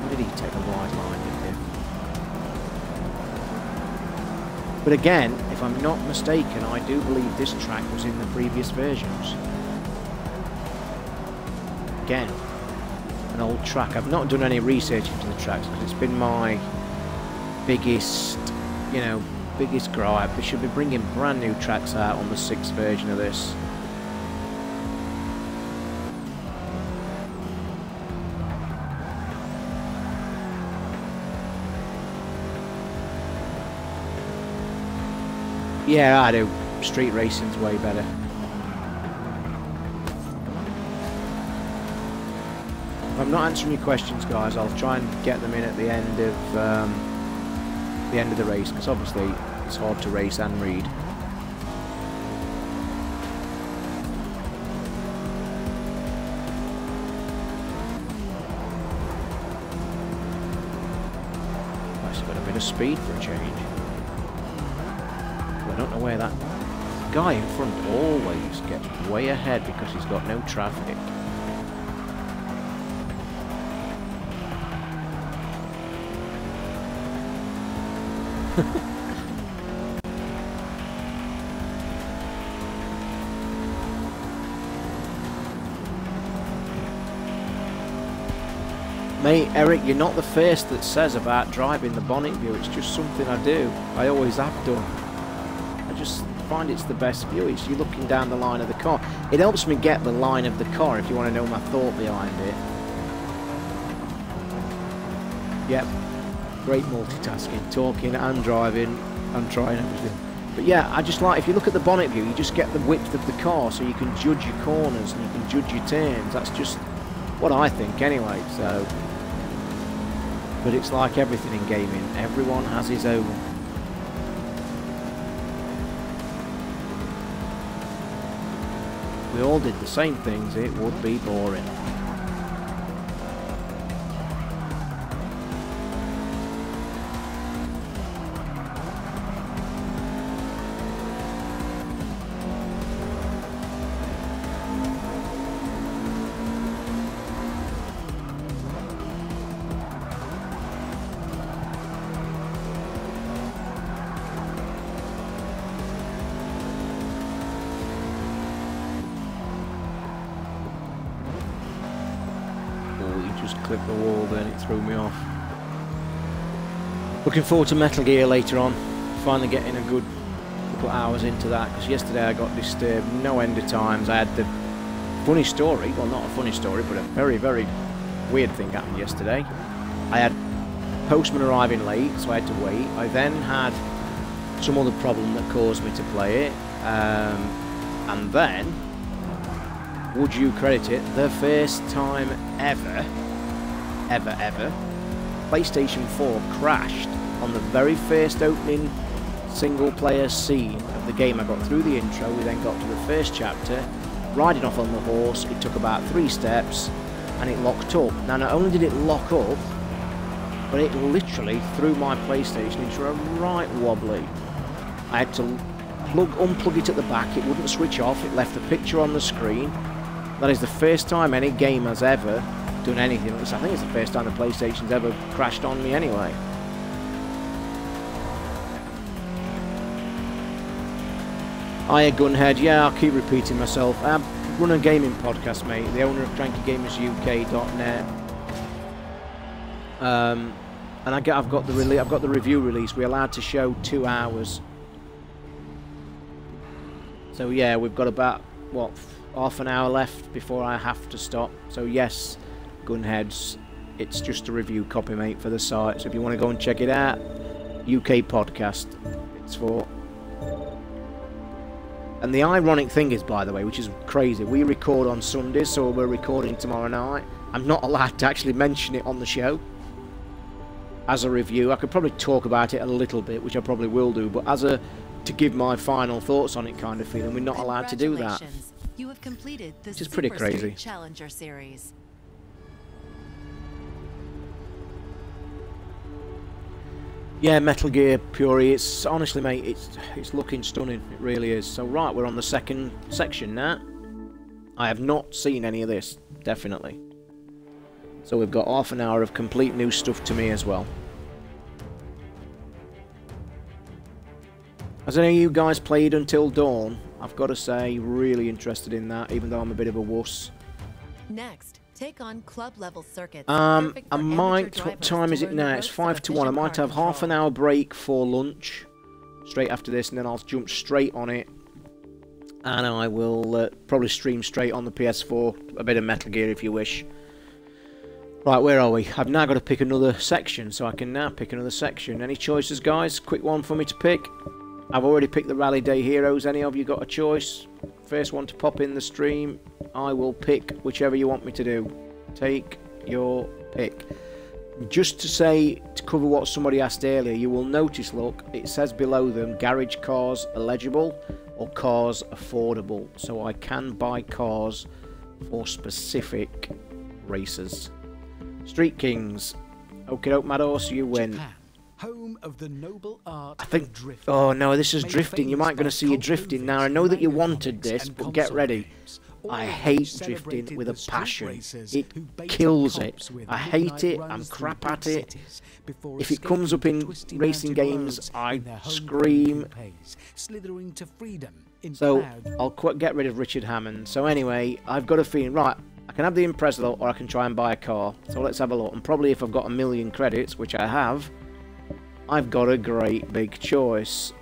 Where did he take a wide line in here? But again, If I'm not mistaken, I do believe this track was in the previous versions. Again, an old track. I've not done any research into the tracks because it's been my biggest, you know, biggest gripe. They should be bringing brand new tracks out on the 6th version of this. Yeah, I do. Street racing's way better. If I'm not answering your questions, guys, I'll try and get them in at the end of the race, because obviously it's hard to race and read. That's got a bit of speed for a change. I don't know where that guy in front always gets way ahead because he's got no traffic. Mate, Eric, you're not the first that says about driving the bonnet view. It's just something I do. I always have done. I just find it's the best view. It's you looking down the line of the car. It helps me get the line of the car if you want to know my thought behind it. Yep. Great multitasking. Talking and driving and trying everything. But yeah, I just like, if you look at the bonnet view, you just get the width of the car so you can judge your corners and you can judge your turns. That's just what I think anyway, so. But it's like everything in gaming. Everyone has his own. If we all did the same things, it would be boring. Clipped the wall, then it threw me off. Looking forward to Metal Gear later on. Finally getting a good couple of hours into that, because yesterday I got disturbed no end of times. I had the funny story, well, not a funny story, but a very, very weird thing happened yesterday. I had postman arriving late, so I had to wait. I then had some other problem that caused me to play it, and then, would you credit it, the first time ever, PlayStation 4 crashed on the very first opening single player scene of the game. I got through the intro, we then got to the first chapter, riding off on the horse. It took about 3 steps and it locked up. Now, not only did it lock up, but it literally threw my PlayStation into a right wobbly. I had to unplug it at the back. It wouldn't switch off. It left a picture on the screen. That is the first time any game has ever done anything. I think it's the first time the PlayStation's ever crashed on me anyway. Hiya Gunhead, yeah, I'll keep repeating myself. I run a gaming podcast, mate, the owner of crankygamersuk.net. And I've got the review release. We're allowed to show 2 hours. So yeah, we've got about, what, half an hour left before I have to stop. So yes, Gunheads, it's just a review copy, mate, for the site. So if you want to go and check it out, UK podcast, it's for. And the ironic thing is, by the way, which is crazy, we record on Sundays, so we're recording tomorrow night. I'm not allowed to actually mention it on the show as a review. I could probably talk about it a little bit, which I probably will do, but as a to give my final thoughts on it kind of feeling, we're not allowed to do that. You have completed the Which is pretty crazy. Challenger series. Yeah, Metal Gear Fury, it's honestly, mate, it's looking stunning. It really is. So right, we're on the second section now. I have not seen any of this, definitely. So we've got half an hour of complete new stuff to me as well. Has any of you guys played Until Dawn? I've got to say, really interested in that, even though I'm a bit of a wuss. Next, take on club level circuits. I might. What time is it now? It's 5 to 1. I might have half an hour break for lunch straight after this, and then I'll jump straight on it. And I will probably stream straight on the PS4. A bit of Metal Gear if you wish. Right, where are we? I've now got to pick another section, so I can now pick another section. Any choices, guys? Quick one for me to pick. I've already picked the Rally Day Heroes. Any of you got a choice? First one to pop in the stream. I will pick whichever you want me to do. Take your pick. Just to say, to cover what somebody asked earlier, you will notice, look, it says below them, garage cars eligible or cars affordable. So I can buy cars for specific races. Street Kings. Okie doke, Mad Horse, you win. Japan, home of the noble art I think. of drifting. Oh no, this is drifting. You might going to see you drifting now. I know that you wanted this, but get ready. I hate drifting with a passion. It kills it. I hate it. I'm crap at it. If it comes up in racing games, I scream. So I'll get rid of Richard Hammond. So anyway, I've got a feeling. Right, I can have the Impreza or I can try and buy a car. So let's have a look. And probably if I've got 1,000,000 credits, which I have, I've got a great big choice.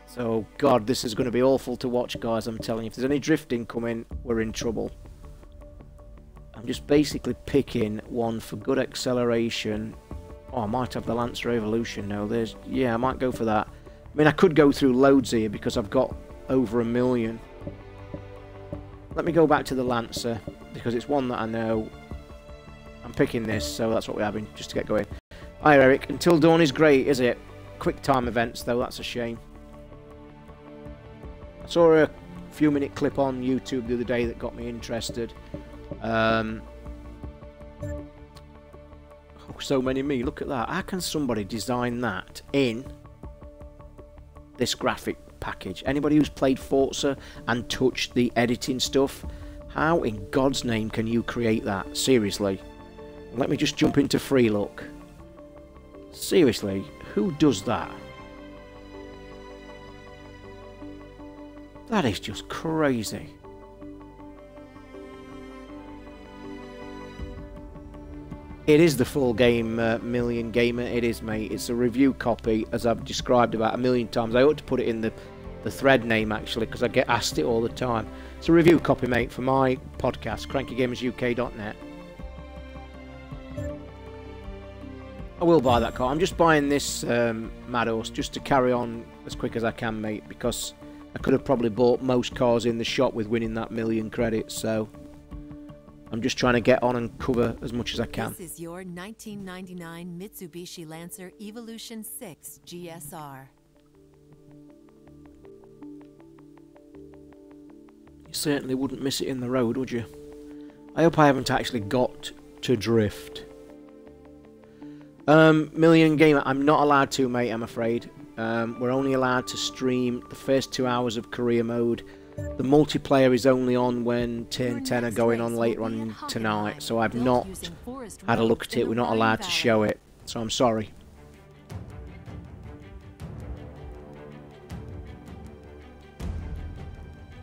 So, God, this is going to be awful to watch, guys. I'm telling you, if there's any drifting coming, we're in trouble. I'm just basically picking one for good acceleration. Oh, I might have the Lancer Evolution now. Yeah, I might go for that. I mean, I could go through loads here because I've got over 1,000,000. Let me go back to the Lancer because it's one that I know. I'm picking this, so that's what we're having, just to get going. Hi, Eric. Until Dawn is great, is it? Quick time events, though. That's a shame. I saw a few-minute clip on YouTube the other day that got me interested. Oh, so many me. Look at that. How can somebody design that in this graphic package? Anybody who's played FORZA and touched the editing stuff, how in God's name can you create that? Seriously. Let me just jump into free look. Seriously, who does that? That is just crazy. It is the full game, Million Gamer. It is, mate. It's a review copy, as I've described about 1,000,000 times. I ought to put it in the thread name, actually, because I get asked it all the time. It's a review copy, mate, for my podcast, crankygamersuk.net. I will buy that car. I'm just buying this Mad Horse just to carry on as quick as I can, mate, because I could have probably bought most cars in the shop with winning that 1,000,000 credits, so I'm just trying to get on and cover as much as I can. This is your 1999 Mitsubishi Lancer Evolution 6 GSR. You certainly wouldn't miss it in the road, would you? I hope I haven't actually got to drift. Million Gamer, I'm not allowed to, mate, I'm afraid. We're only allowed to stream the first 2 hours of career mode. The multiplayer is only on when Turn 10 are going on later on tonight, so I've not had a look at it. We're not allowed to show it, so I'm sorry.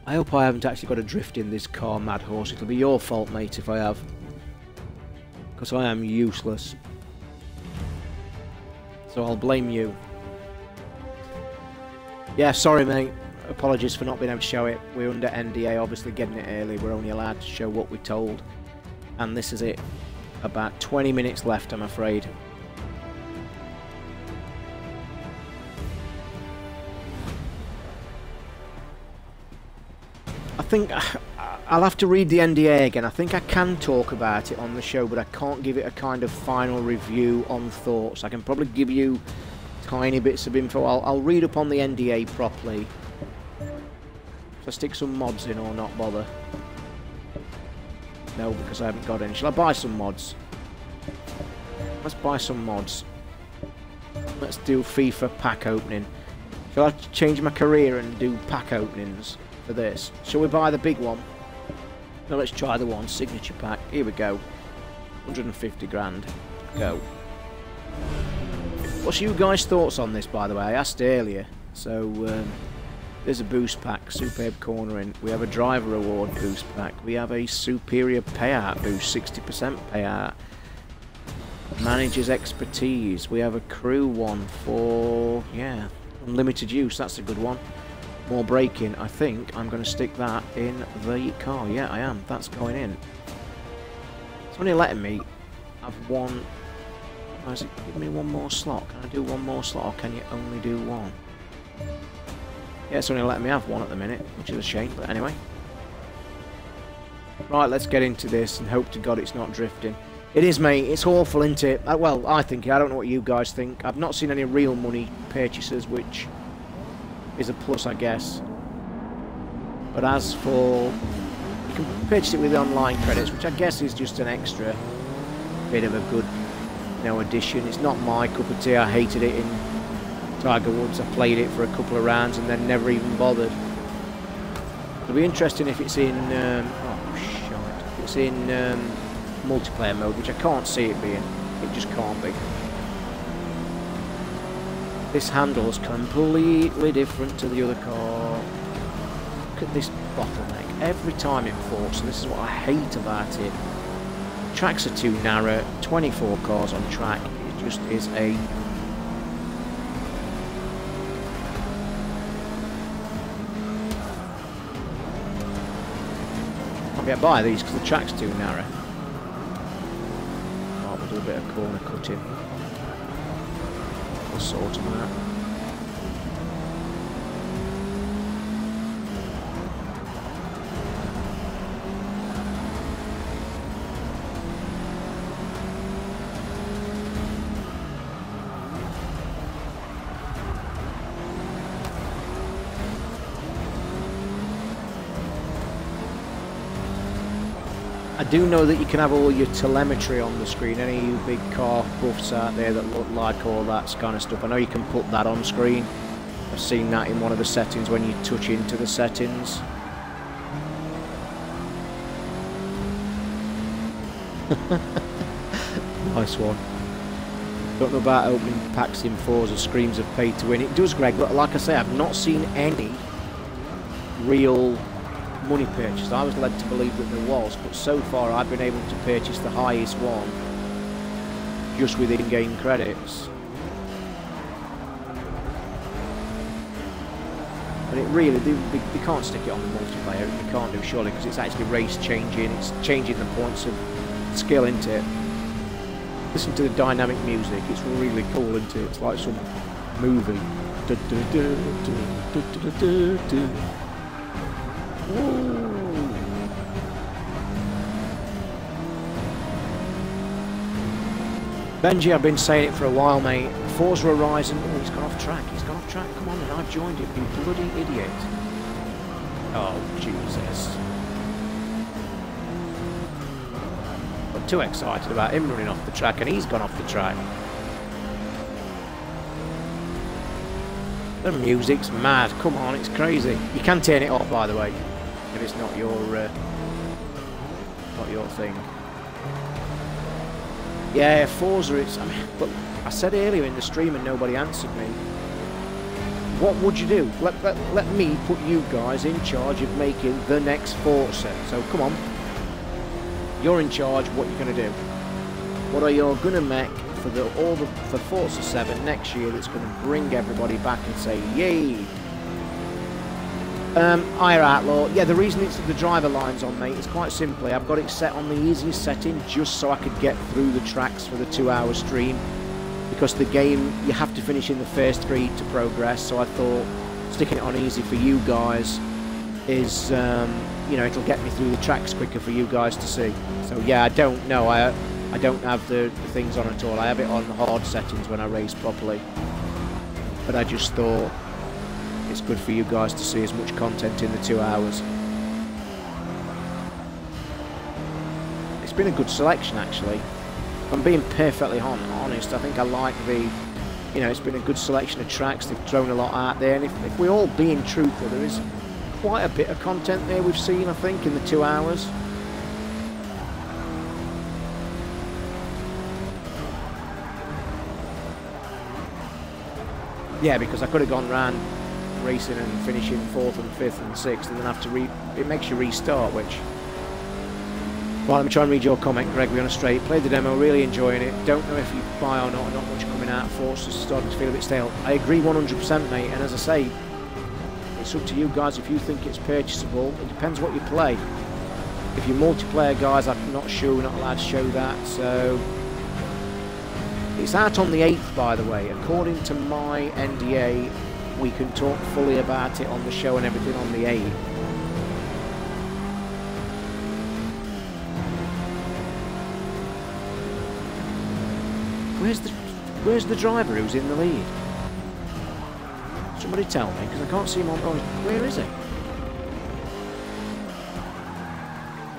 I hope I haven't actually got a drift in this car, Mad Horse. It'll be your fault, mate, if I have. Because I am useless. So I'll blame you. Yeah, sorry, mate. Apologies for not being able to show it. We're under NDA, obviously getting it early. We're only allowed to show what we're told. And this is it. About 20 minutes left, I'm afraid. I think I'll have to read the NDA again. I think I can talk about it on the show, but I can't give it a kind of final review on thoughts. I can probably give you tiny bits of info. I'll read up on the NDA properly. Should I stick some mods in or not bother? No, because I haven't got any. Shall I buy some mods? Let's buy some mods. Let's do FIFA pack opening. Shall I change my career and do pack openings for this? Shall we buy the big one? No, let's try the one. Signature pack. Here we go. 150 grand. Go. What's you guys' thoughts on this, by the way? I asked earlier. So there's a boost pack, superb cornering. We have a driver award boost pack. We have a superior payout boost, 60% payout. Manager's expertise. We have a crew one for, yeah, unlimited use. That's a good one. More braking. I think I'm going to stick that in the car. Yeah, I am. That's going in. It's only letting me have one. Oh, is it giving me one more slot? Can I do one more slot, or can you only do one? Yeah, it's only letting me have one at the minute, which is a shame, but anyway. Right, let's get into this and hope to God it's not drifting. It is, mate. It's awful, isn't it? Well, I think. I don't know what you guys think. I've not seen any real money purchases, which is a plus, I guess. But as for... you can purchase it with online credits, which I guess is just an extra bit of a good, you know, addition. It's not my cup of tea. I hated it in Tiger Woods. I played it for a couple of rounds and then never even bothered. It'll be interesting if it's in... oh, shite. If it's in... multiplayer mode, which I can't see it being. It just can't be. This handle's completely different to the other car. Look at this bottleneck. Every time it forks, and this is what I hate about it. Tracks are too narrow, 24 cars on track. It just is a... can't get by these because the track's too narrow. Do a bit of corner cutting. We'll sort them out. I do know that you can have all your telemetry on the screen. Any of you big car buffs out there that look like all that kind of stuff, I know you can put that on screen. I've seen that in one of the settings when you touch into the settings. Nice one. Don't know about opening packs in Forza, screams of pay to win. It does, Greg, but like I say, I've not seen any real money purchase. I was led to believe that there was, but so far I've been able to purchase the highest one just with in-game credits. But it really, they can't stick it on the multiplayer. They can't do, surely, because it's actually race changing. It's changing the points of skill, isn't it? Listen to the dynamic music. It's really cool, isn't it? It's like some movie. Benji, I've been saying it for a while, mate. Forza Horizon. Oh, he's gone off track. He's gone off track. Come on, and I've joined him. You bloody idiot. Oh, Jesus. I'm too excited about him running off the track, and he's gone off the track. The music's mad. Come on, it's crazy. You can turn it off, by the way, if it's not your thing. Yeah, Forza. It's. I mean, but I said earlier in the stream and nobody answered me. What would you do? Let me put you guys in charge of making the next Forza. So come on, you're in charge. What are you going to do? What are you going to make for for Forza 7 next year that's going to bring everybody back and say yay? Higher Outlaw. Yeah, the reason it's the driver line's on, mate, is quite simply I've got it set on the easiest setting just so I could get through the tracks for the 2-hour stream, because the game you have to finish in the first 3 to progress. So I thought sticking it on easy for you guys is you know, it'll get me through the tracks quicker for you guys to see. So yeah, I don't know, I don't have the things on at all. I have it on hard settings when I race properly, but I just thought it's good for you guys to see as much content in the 2 hours. It's been a good selection, actually. If I'm being perfectly honest, I think I like the, you know, it's been a good selection of tracks. They've thrown a lot out there, and if we're all being truthful, there is quite a bit of content there we've seen, I think, in the 2 hours. Yeah, because I could have gone round racing and finishing 4th and 5th and 6th, and then have to it makes you restart, which... Right, let me try and read your comment, Gregory, on a straight. Played the demo, really enjoying it. Don't know if you buy or not much coming out. Forza's starting to feel a bit stale. I agree 100%, mate, and as I say, it's up to you guys if you think it's purchasable. It depends what you play. If you're multiplayer guys, I'm not sure, we're not allowed to show that, so... It's out on the 8th, by the way. According to my NDA, we can talk fully about it on the show and everything on the 8th. Where's the driver who's in the lead? Somebody tell me, because I can't see him on... Oh, where is he?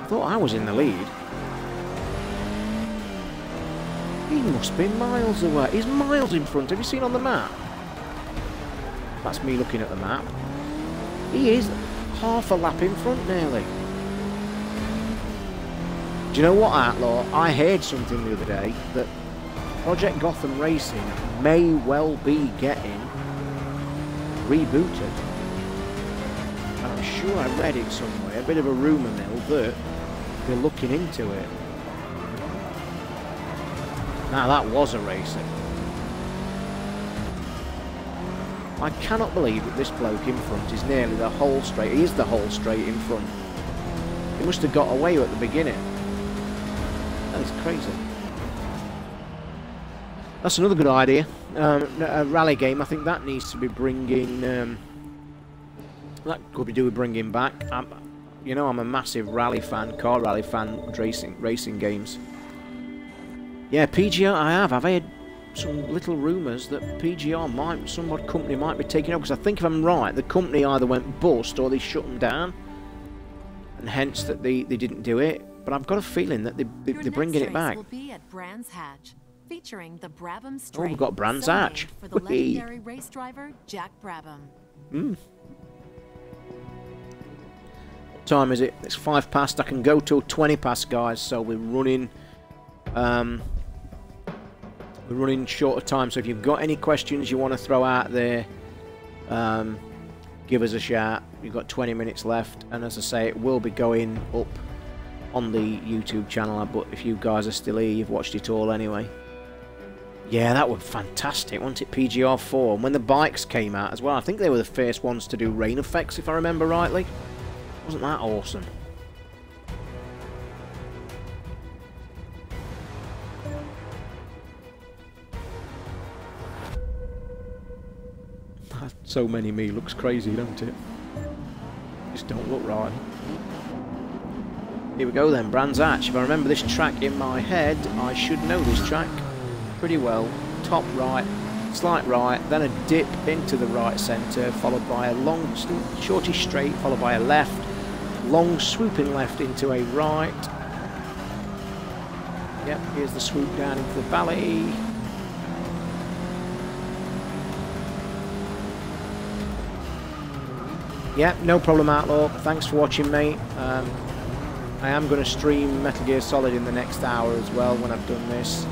I thought I was in the lead. He must be miles away. He's miles in front. Have you seen on the map? That's me looking at the map. He is half a lap in front nearly. Do you know what, Outlaw? I heard something the other day that Project Gotham Racing may well be getting rebooted. And I'm sure I read it somewhere, a bit of a rumour mill, that they're looking into it. Now that was a racer. I cannot believe that this bloke in front is nearly the whole straight. He is the whole straight in front. He must have got away at the beginning. That is crazy. That's another good idea. A rally game. I think that needs to be bringing. That could be do with bringing back. You know, I'm a massive rally fan, car rally fan, racing games. Yeah, PGR. I've heard some little rumours that PGR some company might be taking over. Because I think if I'm right, the company either went bust or they shut them down, and hence that they didn't do it. But I've got a feeling that they're bringing it back. Will be at Brands Hatch, featuring the Brabham Straight. Oh, we've got Brands Hatch for the legendary race driver Jack Brabham. What time is it? It's 5 past. I can go till 20 past, guys. So we're running short of time. So if you've got any questions you want to throw out there, give us a shout. We've got 20 minutes left, and as I say, it will be going up on the YouTube channel. But if you guys are still here, you've watched it all anyway. Yeah, that was fantastic, wasn't it? PGR 4. And when the bikes came out as well, I think they were the first ones to do rain effects, if I remember rightly. Wasn't that awesome? So many me looks crazy, don't it? Just don't look right. Here we go then, Brands Hatch. If I remember this track in my head, I should know this track pretty well. Top right, slight right, then a dip into the right centre, followed by a long, shortish straight, followed by a left, long swooping left into a right. Yep, here's the swoop down into the valley. Yeah, no problem, Outlaw. Thanks for watching, mate. I am going to stream Metal Gear Solid in the next hour as well when I've done this.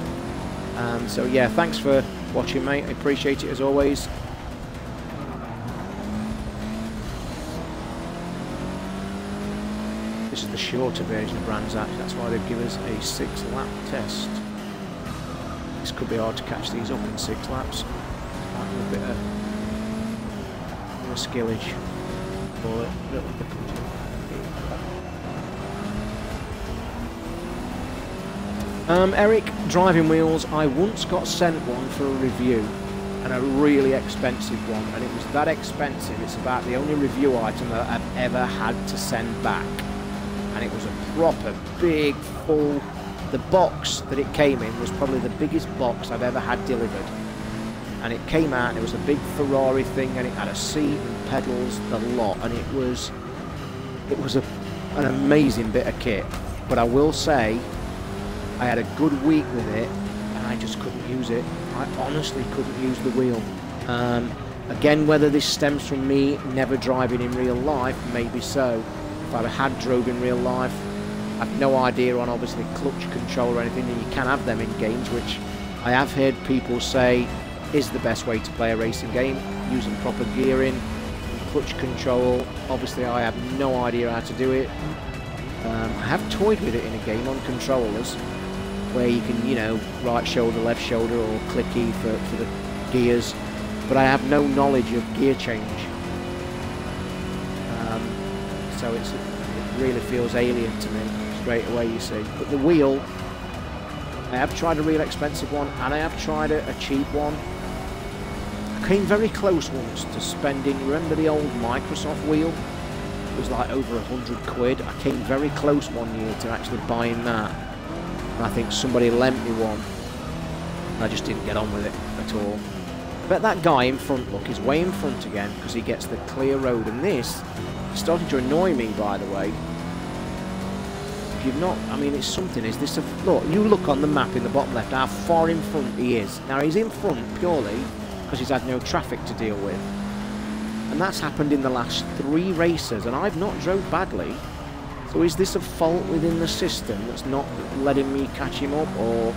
So yeah, thanks for watching, mate. I appreciate it as always. This is the shorter version of Brands Hatch. That's why they've given us a 6-lap test. This could be hard to catch these up in 6 laps. Might be a bit of skillage. Eric, driving wheels. I once got sent one for a review, and a really expensive one, and it was that expensive. It's about the only review item that I've ever had to send back, and it was a proper big full. The box that it came in was probably the biggest box I've ever had delivered. And it came out, and it was a big Ferrari thing, and it had a seat and pedals, the lot, and it was an amazing bit of kit. But I will say, I had a good week with it, and I just couldn't use it. I honestly couldn't use the wheel. Again, whether this stems from me never driving in real life, maybe so. If I had drove in real life, I've no idea on obviously clutch control or anything, and you can have them in games, which I have heard people say is the best way to play a racing game, using proper gearing. clutch control. Obviously, I have no idea how to do it. I have toyed with it in a game on controllers, where you can, you know, right shoulder, left shoulder, or clicky for the gears, but I have no knowledge of gear change. So it really feels alien to me straight away, you see. But the wheel, I have tried a real expensive one, and I have tried a cheap one. I came very close once to spending, remember the old Microsoft wheel? It was like over 100 quid. I came very close one year to actually buying that. And I think somebody lent me one. I just didn't get on with it at all. But that guy in front, look, is way in front again because he gets the clear road. And this is starting to annoy me, by the way. If you've not, I mean, it's something. Is this a look? You look on the map in the bottom left how far in front he is. Now he's in front purely because he's had no traffic to deal with, and that's happened in the last 3 races. And I've not drove badly. So is this a fault within the system that's not letting me catch him up, or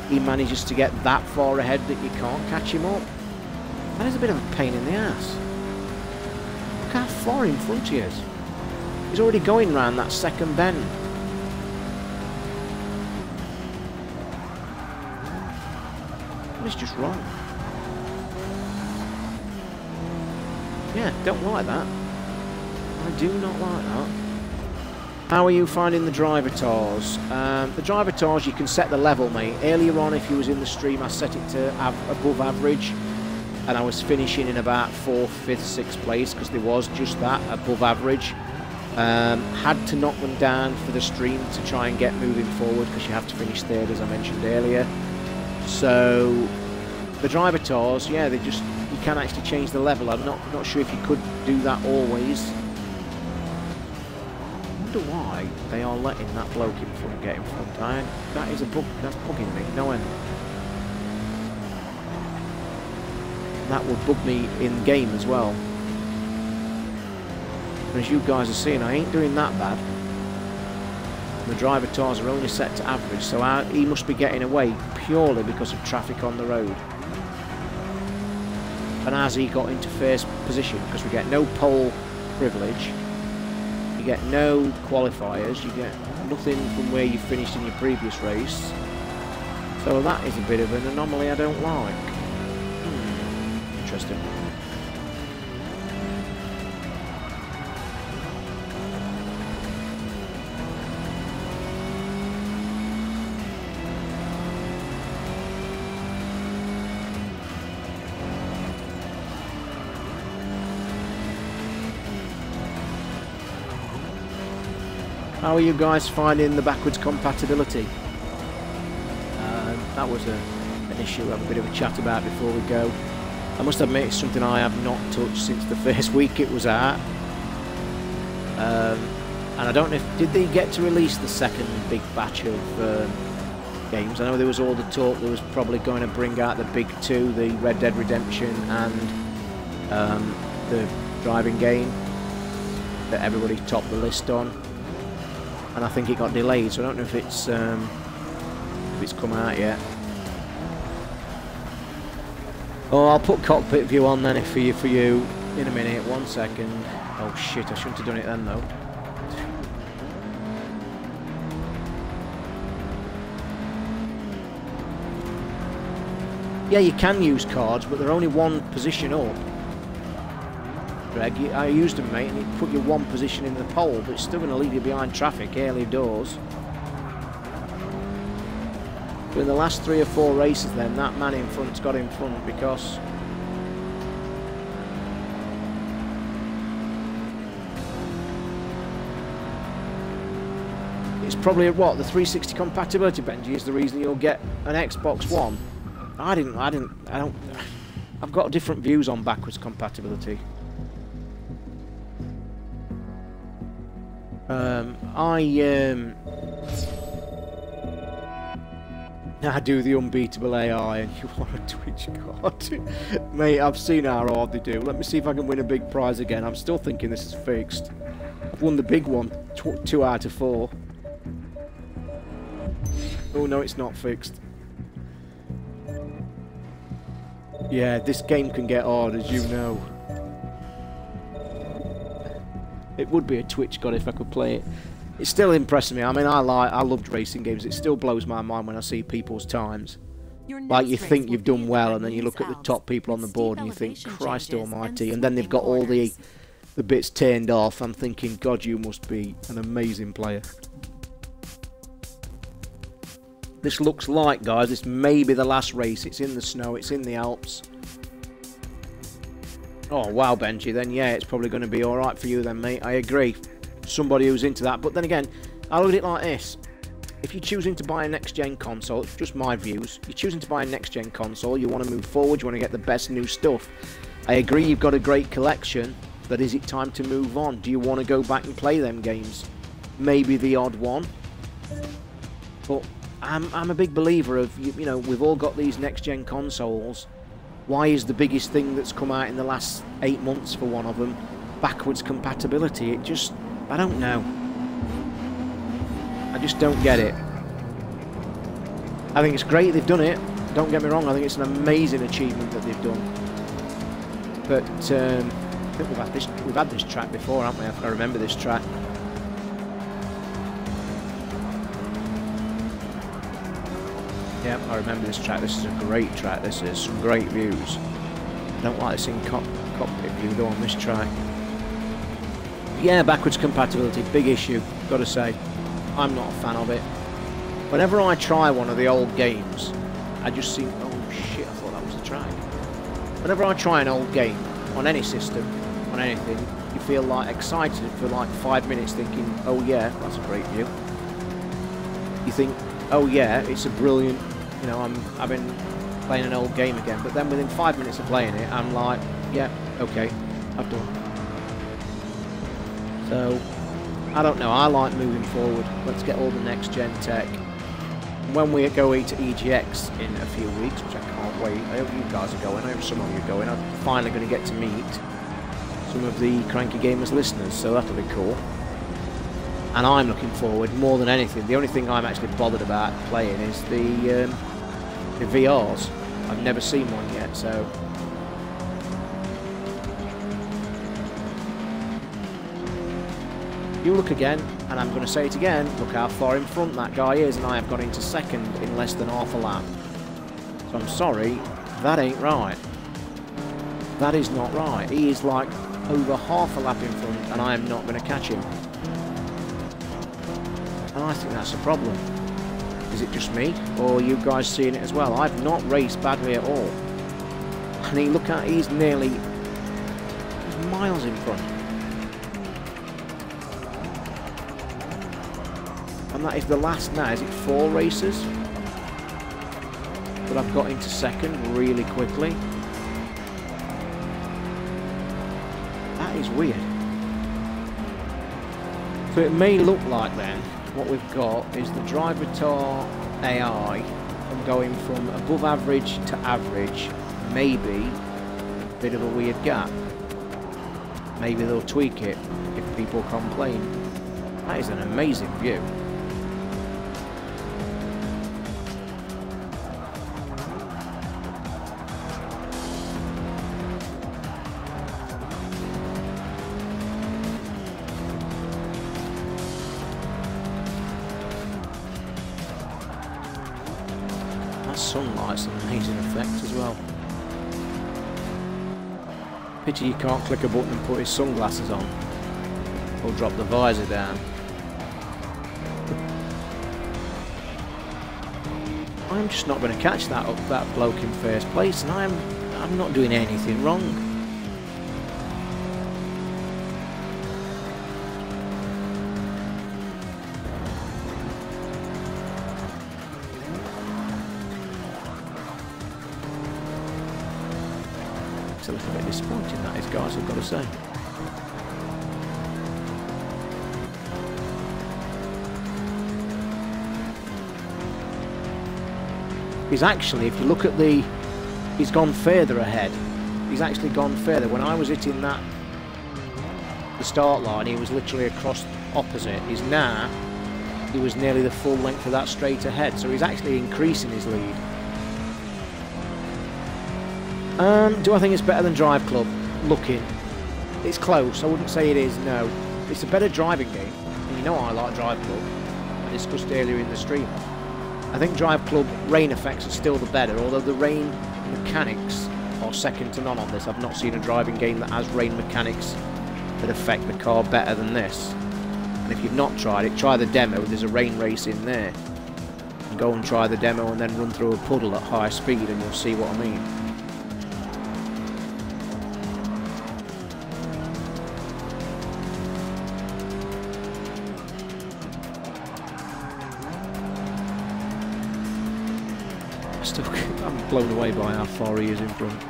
he manages to get that far ahead that you can't catch him up? That is a bit of a pain in the ass. Look how far in front he is. He's already going round that second bend. It's just wrong. Yeah, don't like that. I do not like that. How are you finding the driver tours? The driver tours, you can set the level, mate. Earlier on, if you was in the stream, I set it to above average, and I was finishing in about 4th, 5th, 6th place because there was just that, above average. Had to knock them down for the stream to try and get moving forward because you have to finish 3rd, as I mentioned earlier. So the driver tours, yeah, you can actually change the level. I'm not sure if you could do that always. I wonder why they are letting that bloke in front get in front. That is a bug. That's bugging me. No end. That would bug me in game as well. But as you guys are seeing, I ain't doing that bad. The driver tours are only set to average, so he must be getting away purely because of traffic on the road. And as he got into 1st position, because we get no pole privilege, you get no qualifiers, you get nothing from where you finished in your previous race. So that is a bit of an anomaly I don't like. Interesting. How are you guys finding the backwards compatibility? That was an issue we have a bit of a chat about before we go. I must admit it's something I have not touched since the first week it was out. And I don't know if, did they get to release the second big batch of games? I know there was all the talk there was probably going to bring out the big 2, the Red Dead Redemption and the driving game that everybody topped the list on. And I think it got delayed, so I don't know if it's come out yet. Oh, I'll put cockpit view on then for you in a minute. 1 second. Oh shit! I shouldn't have done it then though. Yeah, you can use cards, but they're only 1 position up. Greg, I used them, mate, and it put you 1 position in the pole, but it's still going to leave you behind traffic early doors. But in the last 3 or 4 races then, that man in front's got in front because it's probably what, the 360 compatibility, Benji, is the reason you'll get an Xbox One. I don't, I've got different views on backwards compatibility. I do the unbeatable AI and you want a Twitch card. Mate, I've seen how hard they do. Let me see if I can win a big prize again. I'm still thinking this is fixed. I've won the big one, 2 out of 4. Oh no, it's not fixed. Yeah, this game can get hard, as you know. It would be a Twitch god if I could play it. It's still impressing me. I mean, I loved racing games. It still blows my mind when I see people's times. Like, you think you've done well, and then you look at the top people on the board and you think, Christ almighty, and then they've got all the bits turned off. I'm thinking, God, you must be an amazing player. This looks like, guys, this may be the last race. It's in the snow, it's in the Alps. Oh, wow, Benji, then yeah, it's probably going to be alright for you then, mate. I agree. Somebody who's into that. But then again, I look at it like this. If you're choosing to buy a next-gen console, it's just my views, you're choosing to buy a next-gen console, you want to move forward, you want to get the best new stuff. I agree you've got a great collection, but is it time to move on? Do you want to go back and play them games? Maybe the odd one. But I'm a big believer of, you know, we've all got these next-gen consoles. Why is the biggest thing that's come out in the last 8 months for one of them backwards compatibility? It just, I don't know. I just don't get it. I think it's great they've done it. Don't get me wrong, I think it's an amazing achievement that they've done. But I think we've had this track before, haven't we? I remember this track. Yeah, I remember this track. This is a great track. This is some great views. I don't like this in cockpit view though on this track. Yeah, backwards compatibility, big issue, gotta say. I'm not a fan of it. Whenever I try one of the old games, I just see, oh shit, I thought that was the track. Whenever I try an old game, on any system, on anything, you feel like excited for like 5 minutes thinking, oh yeah, that's a great view. You think, oh yeah, it's a brilliant, you know, I've been playing an old game again, but then within 5 minutes of playing it, I'm like, yeah, okay, I've done. So, I don't know, I like moving forward. Let's get all the next gen tech. When we go to EGX in a few weeks, which I can't wait, I hope you guys are going, I hope some of you are going, I'm finally going to get to meet some of the Cranky Gamers listeners, so that'll be cool. And I'm looking forward more than anything. The only thing I'm actually bothered about playing is the VRs. I've never seen one yet, so... You look again, and I'm going to say it again, look how far in front that guy is, and I have got into second in less than half a lap. So I'm sorry, that ain't right. That is not right. He is like over half a lap in front, and I am not going to catch him. And I think that's a problem. Is it just me, or are you guys seeing it as well? I've not raced badly at all. And look at, he's nearly miles in front. And that is the last now, is it 4 races? But I've got into second really quickly. That is weird. So it may look like then, what we've got is the Drivatar AI from going from above average to average, maybe a bit of a weird gap. Maybe they'll tweak it if people complain. That is an amazing view. Sunlight's an amazing effect as well. Pity you can't click a button and put his sunglasses on, or drop the visor down. I'm just not going to catch that bloke in first place, and I'm not doing anything wrong. A little bit disappointing, that is, guys, I've got to say. He's actually, if you look at he's gone further ahead. He's actually gone further. When I was hitting the start line, he was literally across opposite. He was nearly the full length of that straight ahead, so he's actually increasing his lead. Do I think it's better than Drive Club? Looking. It's close. I wouldn't say it is, no. it's a better driving game. And you know I like Drive Club. I discussed earlier in the stream. I think Drive Club rain effects are still the better, although the rain mechanics are second to none on this. I've not seen a driving game that has rain mechanics that affect the car better than this. And if you've not tried it, try the demo. There's a rain race in there. And go and try the demo and then run through a puddle at high speed and you'll see what I mean. I'm blown away by how far he is in front.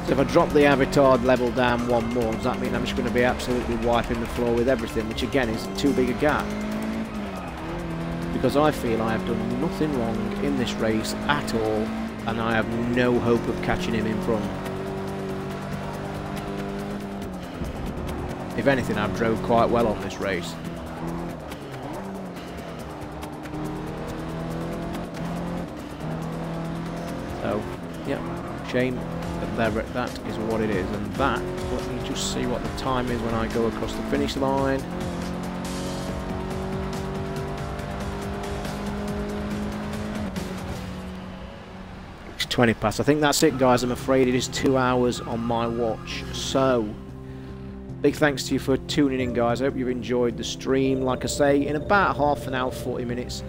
So if I drop the avatar level down one more, does that mean I'm just going to be absolutely wiping the floor with everything, which again is too big a gap? Because I feel I have done nothing wrong in this race at all, and I have no hope of catching him in front. If anything, I've drove quite well on this race. So, yeah, shame. But that is what it is, and that, let me just see what the time is when I go across the finish line. It's 20 past. I think that's it, guys. I'm afraid it is 2 hours on my watch. So, big thanks to you for tuning in, guys. I hope you've enjoyed the stream. Like I say, in about half an hour, 40 minutes,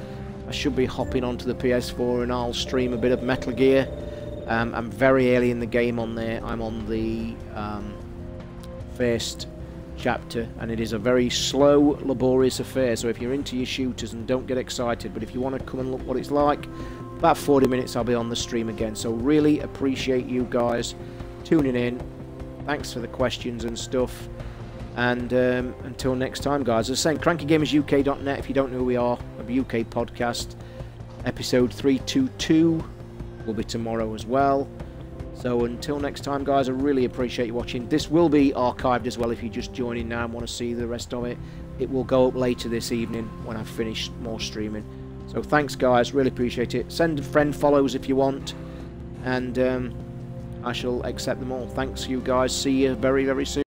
I should be hopping onto the PS4 and I'll stream a bit of Metal Gear. I'm very early in the game on there. I'm on the first chapter, and it is a very slow, laborious affair. So if you're into your shooters, and don't get excited, but if you want to come and look what it's like, about 40 minutes I'll be on the stream again. So really appreciate you guys tuning in. Thanks for the questions and stuff. And until next time, guys. As I was saying, crankygamersuk.net, if you don't know who we are, a UK podcast. Episode 322 will be tomorrow as well. So until next time, guys, I really appreciate you watching. This will be archived as well if you just join in now and want to see the rest of it. It will go up later this evening when I've finished more streaming. So thanks, guys, really appreciate it. Send friend follows if you want, and I shall accept them all. Thanks, you guys. See you very, very soon.